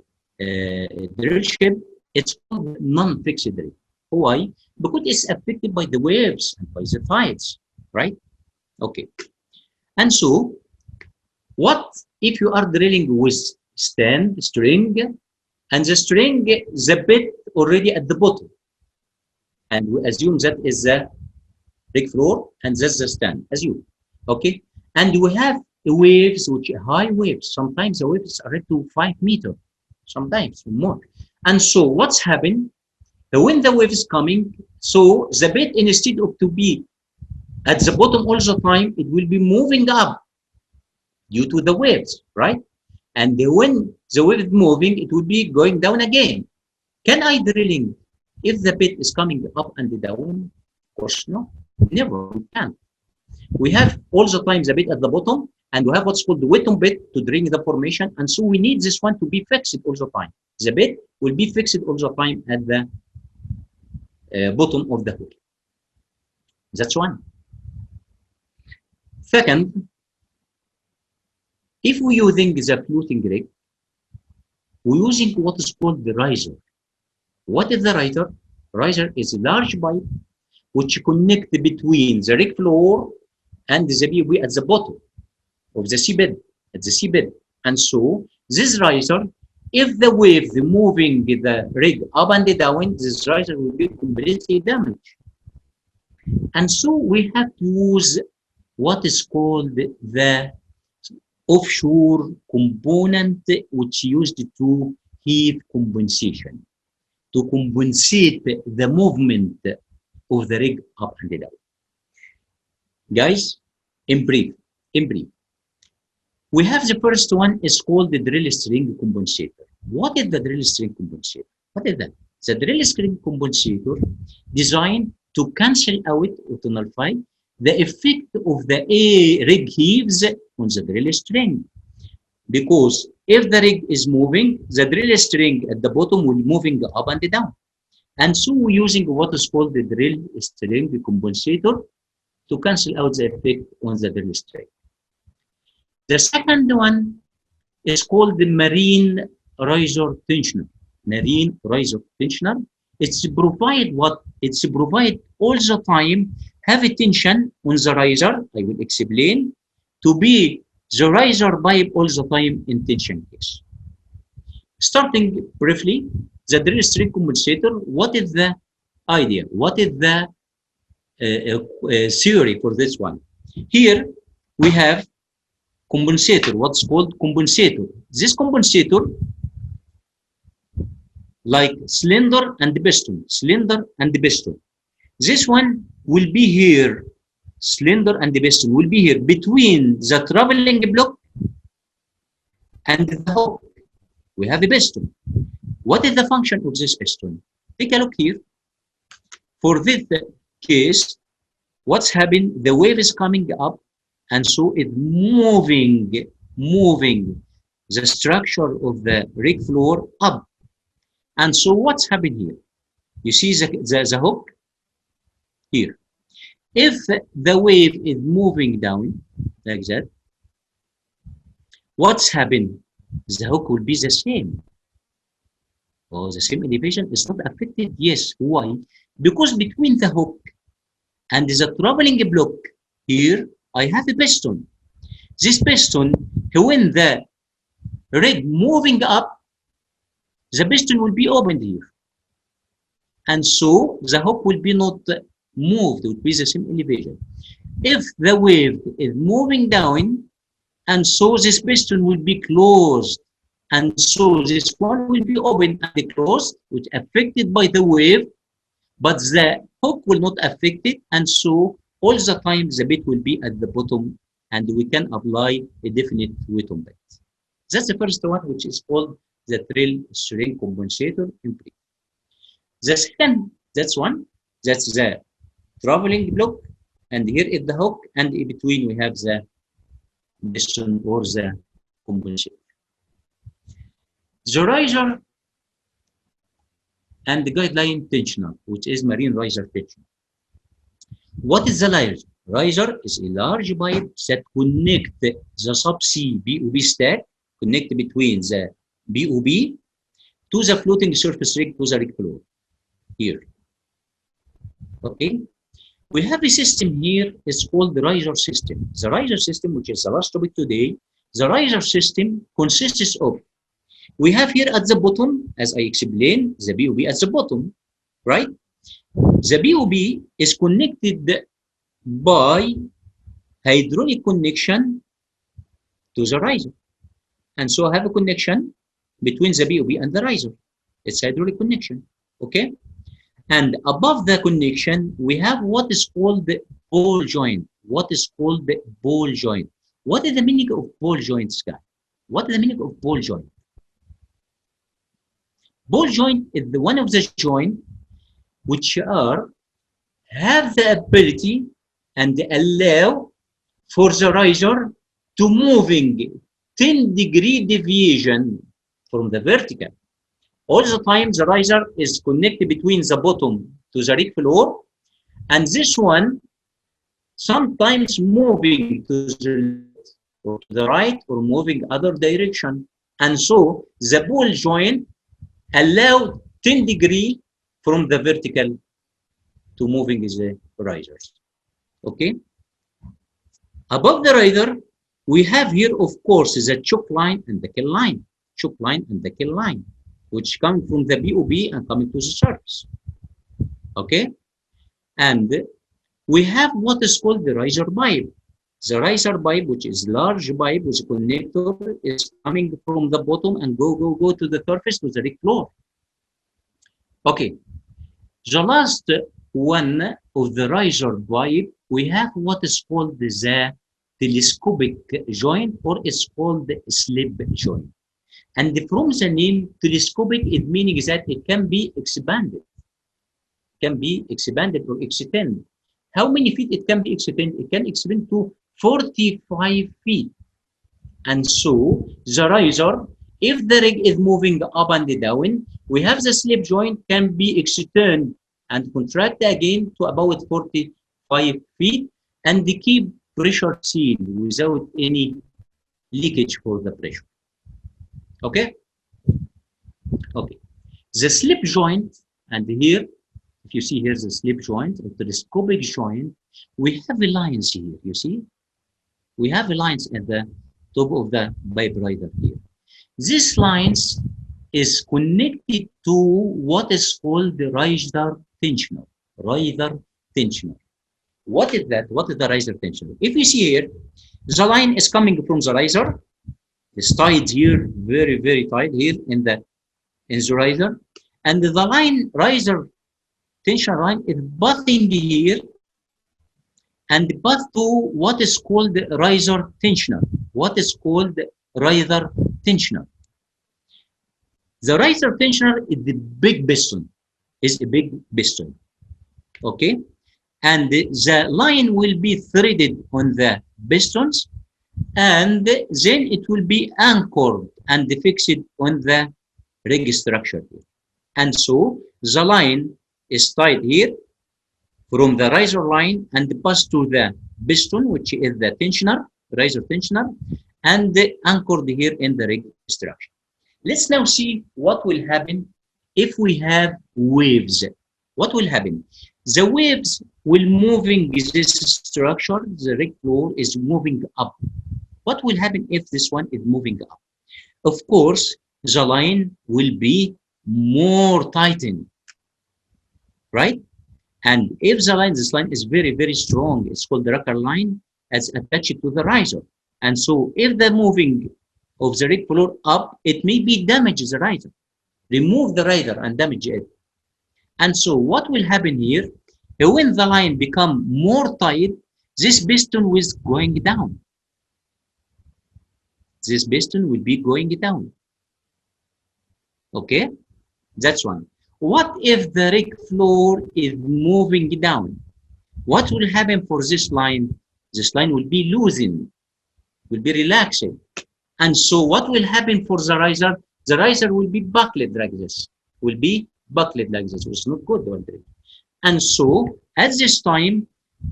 drill ship, it's called non-fixed rig. Why? Because it's affected by the waves and by the tides, right? Okay. And so, what if you are drilling with string, and the string, the bit already at the bottom, and we assume that is the rig floor, and that's the stand, assume, okay? And we have waves, which are high waves. Sometimes the waves are up to 5 meters, sometimes more. And so what's happened? When the wave is coming, so the bit, instead of to be at the bottom all the time, it will be moving up due to the waves, right? And when the wave is moving, it will be going down again. Can I drilling if the bit is coming up and down? Of course, no, never, we can't. We have all the time the bit at the bottom, and we have what's called the wetton bit to drain the formation, and so we need this one to be fixed all the time. The bit will be fixed all the time at the bottom of the hook. That's one. Second, if we're using the floating rig, we're using what is called the riser. What is the riser? Riser is a large pipe which connect between the rig floor and the BOP at the bottom of the seabed, at the seabed. And so this riser, if the wave is moving the rig up and down, this riser will be completely damaged. And so we have to use what is called the offshore component, which used to heave compensation, to compensate the movement of the rig up and down. Guys, in brief, we have the first one is called the drill string compensator. What is the drill string compensator? What is that? The drill string compensator designed to cancel out or to nullify the effect of the rig heaves on the drill string. Because if the rig is moving, the drill string at the bottom will be moving up and down. And so we're using what is called the drill string compensator to cancel out the effect on the drill string. The second one is called the marine riser tensioner. Marine riser tensioner. It's provide what? It's provide all the time heavy tension on the riser. I will explain to be the riser pipe all the time in tension case. Starting briefly, the drill string compensator. What is the idea? What is the theory for this one? Here we have compensator, what's called compensator. This compensator, like cylinder and piston, This one will be here, cylinder and piston will be here between the traveling block and the hook. We have a piston. What is the function of this piston? Take a look here. For this case, what's happening? The wave is coming up, and so it's moving the structure of the rig floor up. And so what's happening here? You see the hook here. If the wave is moving down like that, what's happening? The hook will be the same. Oh, the same elevation is not affected. Yes. Why? Because between the hook and the traveling block here, I have a piston. This piston, when the rig moving up, the piston will be opened here. and so the hook will be not moved, it will be the same elevation. If the wave is moving down, and so this piston will be closed, and so this one will be open and closed, which affected by the wave, but the hook will not affect it, and so all the time the bit will be at the bottom, and we can apply a definite weight on bit. That's the first one, which is called the trill string compensator in brief. The second, that's the traveling block, and here is the hook, and in between we have the piston or the compensator. The riser and the guideline tensioner, which is marine riser tensioner. What is the riser? Riser is a large pipe that connects the subsea BOP stack, connect between the BOP to the floating surface rig to the rig floor. Here. Okay. We have a system here, it's called the riser system. The riser system, which is the last topic today, the riser system consists of, we have here at the bottom, as I explained, the BOP at the bottom, right? The BOP is connected by hydraulic connection to the riser. And so I have a connection between the BOP and the riser. It's hydraulic connection, okay? And above the connection, we have what is called the ball joint. What is called the ball joint? What is the meaning of ball joints, guys? What is the meaning of ball joint? Ball joint is the one of the joint which have the ability and allow for the riser to moving 10-degree deviation from the vertical. All the time the riser is connected between the bottom to the rig floor, and this one sometimes moving to the left or to the right or moving other direction. And so the ball joint allow 10 degree from the vertical to moving the risers. Okay. Above the riser, we have here, of course, the choke line and the kill line. Choke line and the kill line, which come from the BOP and coming to the surface. Okay. And we have what is called the riser pipe. The riser pipe, which is large pipe with a connector, is coming from the bottom and go to the surface to the rig floor. Okay. The last one of the riser pipe, we have what is called the telescopic joint, or it's called the slip joint. And from the name telescopic, it meaning that it can be expanded. Can be expanded or extended. How many feet it can be extended? It can extend to 45 feet. And so the riser, if the rig is moving up and down, we have the slip joint can be extended and contract again to about 45 feet, and they keep pressure sealed without any leakage for the pressure. Okay? Okay. The slip joint, and here, if you see here the slip joint, or telescopic joint, we have the lines here, you see? We have the lines at the top of the pipe rider here. These lines is connected to what is called the riser tensioner. Riser tensioner. What is that? What is the riser tensioner? If you see here, the line is coming from the riser. It's tied here, very, very tight here in the riser. And the line, riser tension line, is passing here and pass to what is called the riser tensioner. What is called the riser tensioner? The riser tensioner is the big piston. Is a big piston. Okay? And the line will be threaded on the pistons, and then it will be anchored and fixed on the rig structure here. And so the line is tied here from the riser line and pass to the piston, which is the tensioner, riser tensioner, and anchored here in the rig structure. Let's now see what will happen if we have waves. What will happen? The waves will moving this structure, the rig floor is moving up. What will happen if this one is moving up? Of course, the line will be more tightened. right? And if the line, this line is very, very strong, it's called the rocker line, as attached to the riser. And so if the moving of the rig floor up, it may be damage the riser. Remove the riser and damage it. And so what will happen here, when the line become more tight, this piston is going down. This piston will be going down. Okay, that's one. What if the rig floor is moving down? What will happen for this line? This line will be loosened, will be relaxing. And so what will happen for the riser? The riser will be buckled like this, will be buckled like this. It's not good already. And so at this time,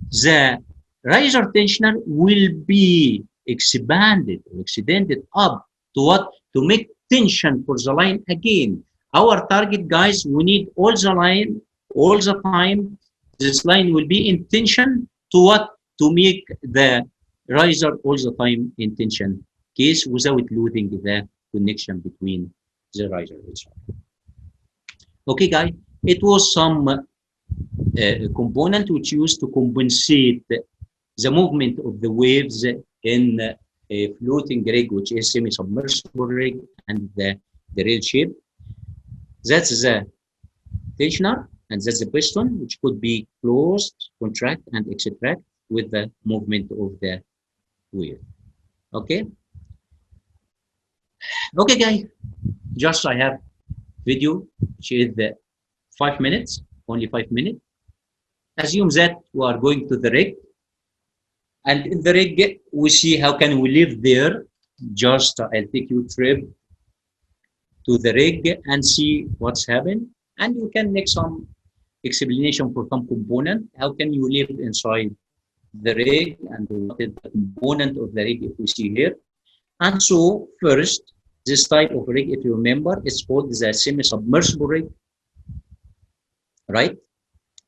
the riser tensioner will be expanded or extended up to what? To make tension for the line again. Our target, guys, we need all the line, all the time. This line will be in tension to what? To make the riser all the time in tension case without losing the connection between the riser itself. Okay, guys, it was some component which used to compensate the movement of the waves in a floating rig, which is semi-submersible rig, and the rail shape. That's the tensioner, and that's the piston, which could be closed, contract, and extract with the movement of the wave. Okay. Okay, guys. Just I have video, which is 5 minutes, only 5 minutes. Assume that we are going to the rig, and in the rig we see how can we live there. Just I'll take you trip to the rig and see what's happened, and you can make some explanation for some component. How can you live inside the rig, and what is the component of the rig if we see here. And so first, this type of rig, if you remember, it's called the semi-submersible rig, right?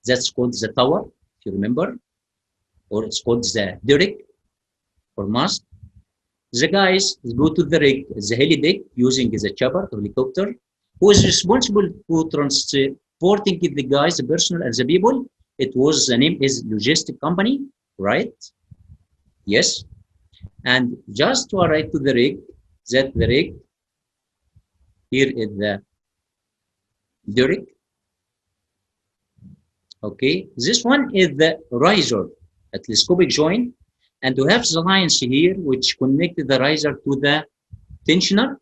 That's called the tower, if you remember, or it's called the derrick or mast. The guys go to the rig, the heli deck, using the chopper, helicopter, who is responsible for transporting the guys, the personnel, and the people. It was, the name is logistic company, right? Yes. And just to arrive to the rig, that the rig, here is the derrick. Okay, this one is the riser, a telescopic joint, and to have the lines here which connect the riser to the tensioner.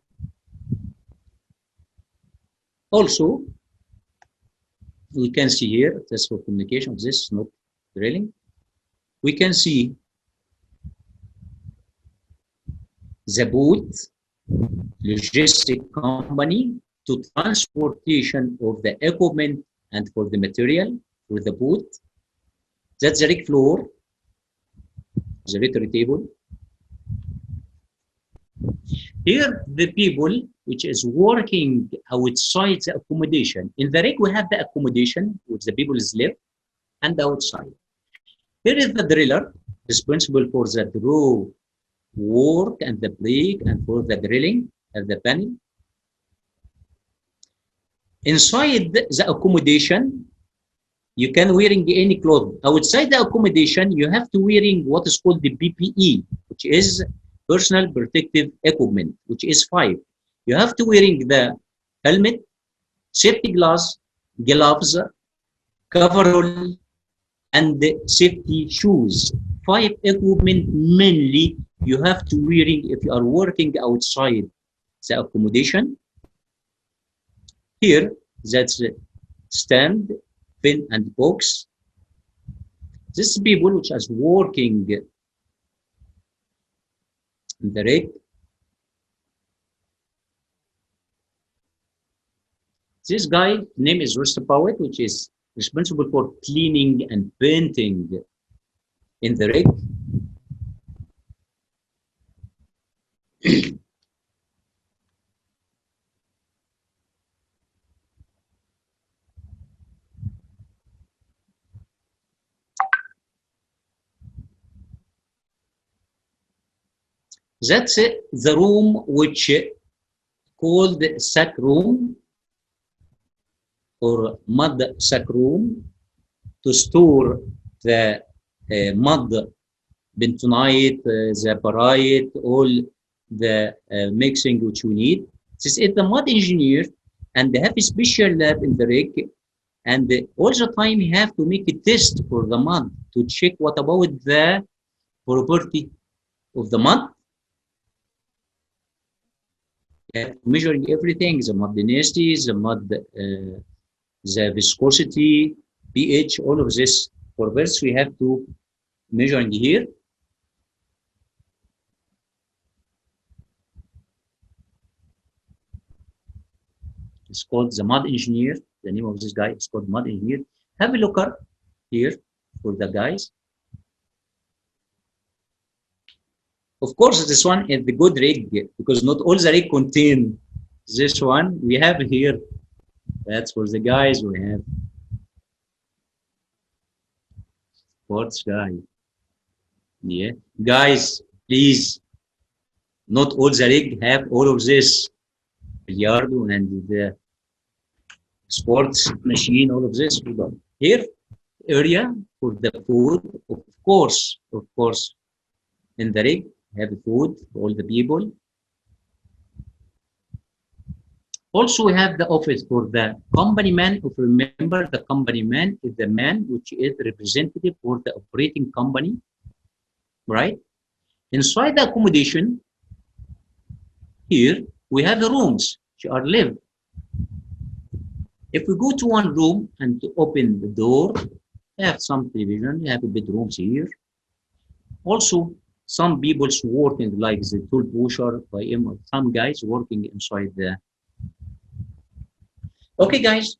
Also, we can see here, that's for communication, this is not drilling. We can see the boat, logistic company, to transportation of the equipment and for the material for the boat. That's the rig floor, the rotary table. Here, the people which is working outside the accommodation. In the rig, we have the accommodation which the people live and outside. Here is the driller responsible for the draw work and the brake and for the drilling of the panel. Inside the accommodation, you can wearing any clothes. Outside the accommodation, you have to wearing what is called the PPE, which is personal protective equipment, which is 5. You have to wearing the helmet, safety glass, gloves, coverall, and the safety shoes. 5 equipment mainly you have to wearing if you are working outside the accommodation. Here, that's stand, pin, and box. These people which is working in the rig. This guy name is Blowout, which is responsible for cleaning and painting in the rig. That's the room which called sack room. or mud sack room to store the mud, bentonite, the barite, all the mixing which we need. This is the mud engineer, and they have a special lab in the rig, and all the time you have to make a test for the mud to check what about the property of the mud. Measuring everything, the mud density, the mud, the viscosity, pH, all of this. For this, we have to measuring here. It's called the mud engineer. The name of this guy is called mud engineer. Have a look here for the guys. Of course, this one is the good rig because not all the rig contain this one. We have here. That's for the guys. We have sports guy. Yeah, guys, please. Not all the rig have all of this. Yard and the sports machine, all of this. Here, area for the food. Of course, in the rig. Have food for all the people. Also, we have the office for the company man. If you remember, the company man is the man which is representative for the operating company, right? Inside the accommodation, here we have the rooms which are live. If we go to one room and to open the door, we have some television, we have bedrooms here. Also, some people working like the tool pusher by him, some guys working inside the. Okay, guys,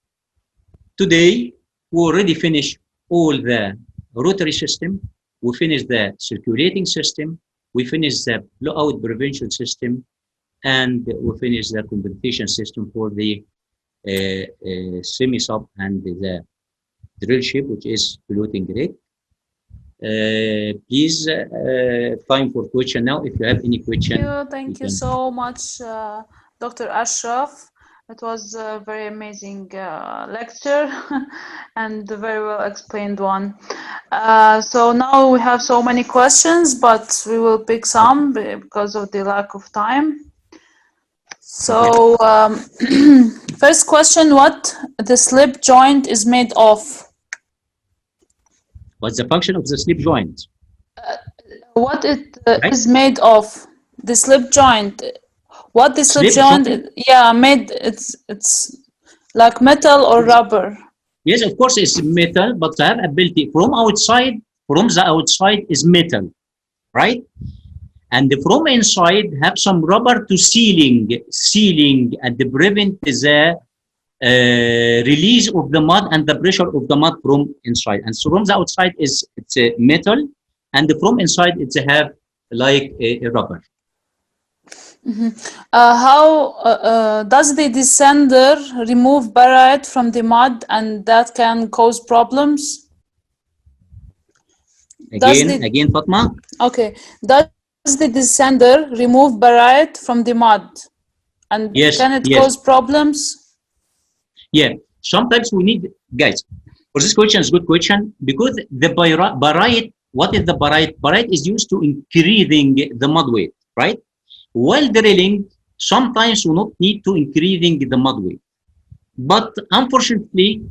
today we already finished all the rotary system. We finished the circulating system. We finished the blowout prevention system, and we finished the compensation system for the semi-sub and the drill ship, which is floating rig. Please, time for question now. If you have any question. Thank you so much, Dr. Ashraf. It was a very amazing lecture and a very well explained one. So now we have so many questions, but we will pick some because of the lack of time. So first question, what the slip joint is made of? What's the function of the slip joint? What it is made of? The slip joint. What the slip joint? Yeah, made. It's like metal or rubber. Yes, of course it's metal, but I have ability from outside. From the outside is metal, right? And from inside have some rubber to sealing and prevent the release of the mud and the pressure of the mud from inside. And so from the outside it's a metal, and from inside it's have like a rubber. Mm-hmm. How does the descender remove barite from the mud, and that can cause problems? Again, Fatma. Okay. Does the descender remove barite from the mud, and can it cause problems? Yeah, sometimes we need, guys, for this question is a good question, because the barite, what is the barite? Barite is used to increasing the mud weight, right? While drilling, sometimes we not need to increasing the mud weight. But unfortunately,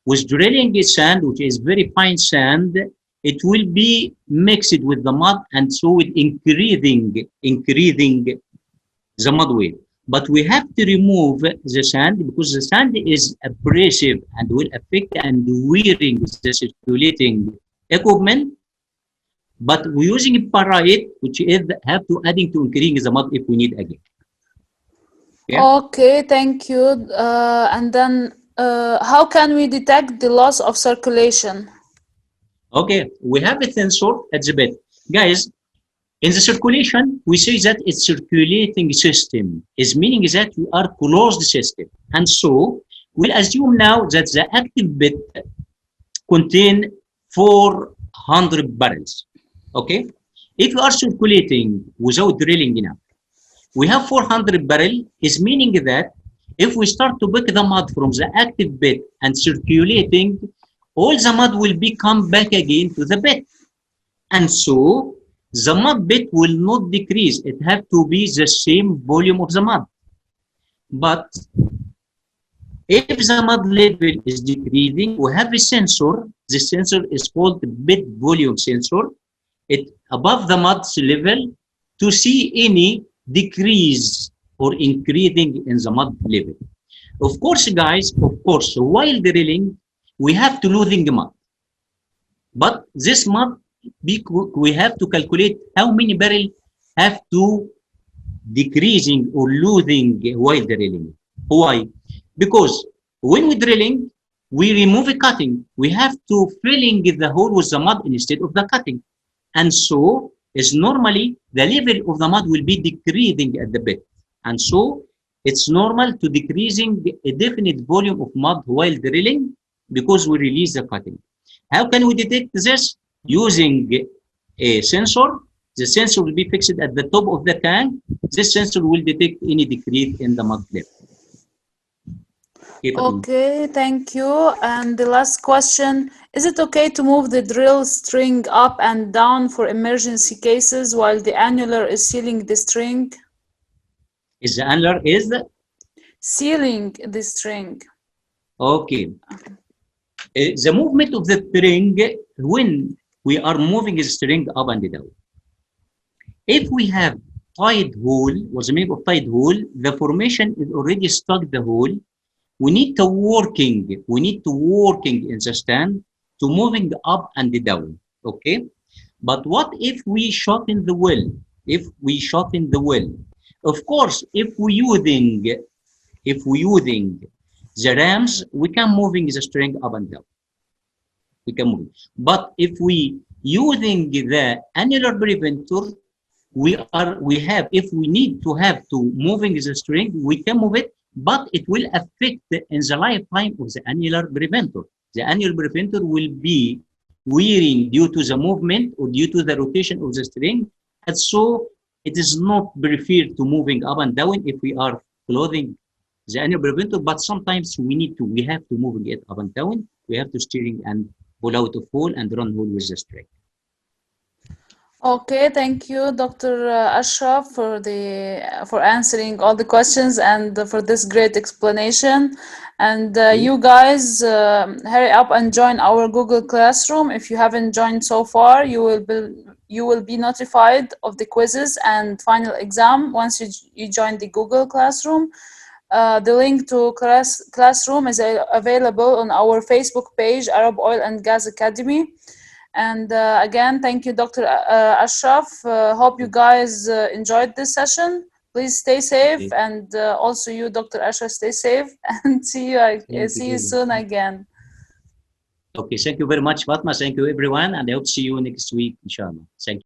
with drilling sand, which is very fine sand, it will be mixed with the mud, and so it increasing the mud weight. But we have to remove the sand because the sand is abrasive and will affect and wearing the circulating equipment. But we're using barite, which is have to adding to increasing the mud if we need again. Yeah? Okay, thank you. And then how can we detect the loss of circulation? Okay, we have a sensor at the bed. Guys, in the circulation, we say that it's circulating system, is meaning that we are closed system. And so we'll assume now that the active bed contain 400 barrels. Okay, if you are circulating without drilling enough, we have 400 barrel, is meaning that If we start to pick the mud from the active bed and circulating, all the mud will be come back again to the bed. And so the mud bed will not decrease. It have to be the same volume of the mud. But if the mud level is decreasing, we have a sensor. The sensor is called the bed volume sensor. It above the mud's level to see any decrease or increasing in the mud level. Of course, guys, while drilling, we have to losing mud. But this mud, we have to calculate how many barrels have to decreasing or losing while drilling. Why? Because when we're drilling, we remove a cutting. We have to filling the hole with the mud instead of the cutting. And so, is normally the level of the mud will be decreasing at the bed. And so, it's normal to decreasing a definite volume of mud while drilling because we release the cutting. How can we detect this? Using a sensor. The sensor will be fixed at the top of the tank. This sensor will detect any decrease in the mud level. Okay, thank you. And the last question, is it okay to move the drill string up and down for emergency cases while the annular is sealing the string? Is the annular is? Sealing the string. Okay. The movement of the string, when we are moving the string up and down. If we have tied hole, was made of tied hole, the formation is already stuck the hole. We need to working in the stand to moving up and down, okay? But what if we shorten the well? If we shorten the well, of course, if we using the rams, we can moving the string up and down. We can move. But if we using the annular preventer, if we need to have to moving the string, we can move it, but it will affect in the lifetime of the annular preventer. The annular preventer will be wearing due to the movement or due to the rotation of the string. And so it is not preferred to moving up and down if we are clothing the annular preventer, but sometimes we have to moving it up and down. We have to steering and pull out of hole and run hole with the string. Okay, thank you, Dr. Ashraf, for answering all the questions and for this great explanation. And you guys, hurry up and join our Google Classroom. If you haven't joined so far, you will be notified of the quizzes and final exam once you join the Google Classroom. The link to Classroom is available on our Facebook page, Arab Oil and Gas Academy. And again, thank you, Dr. Ashraf. Hope you guys enjoyed this session. Please stay safe, and also you, Dr. Ashraf, stay safe, and see you soon again. Okay, thank you very much, Fatma. Thank you, everyone, and I hope to see you next week, inshallah. Thank you.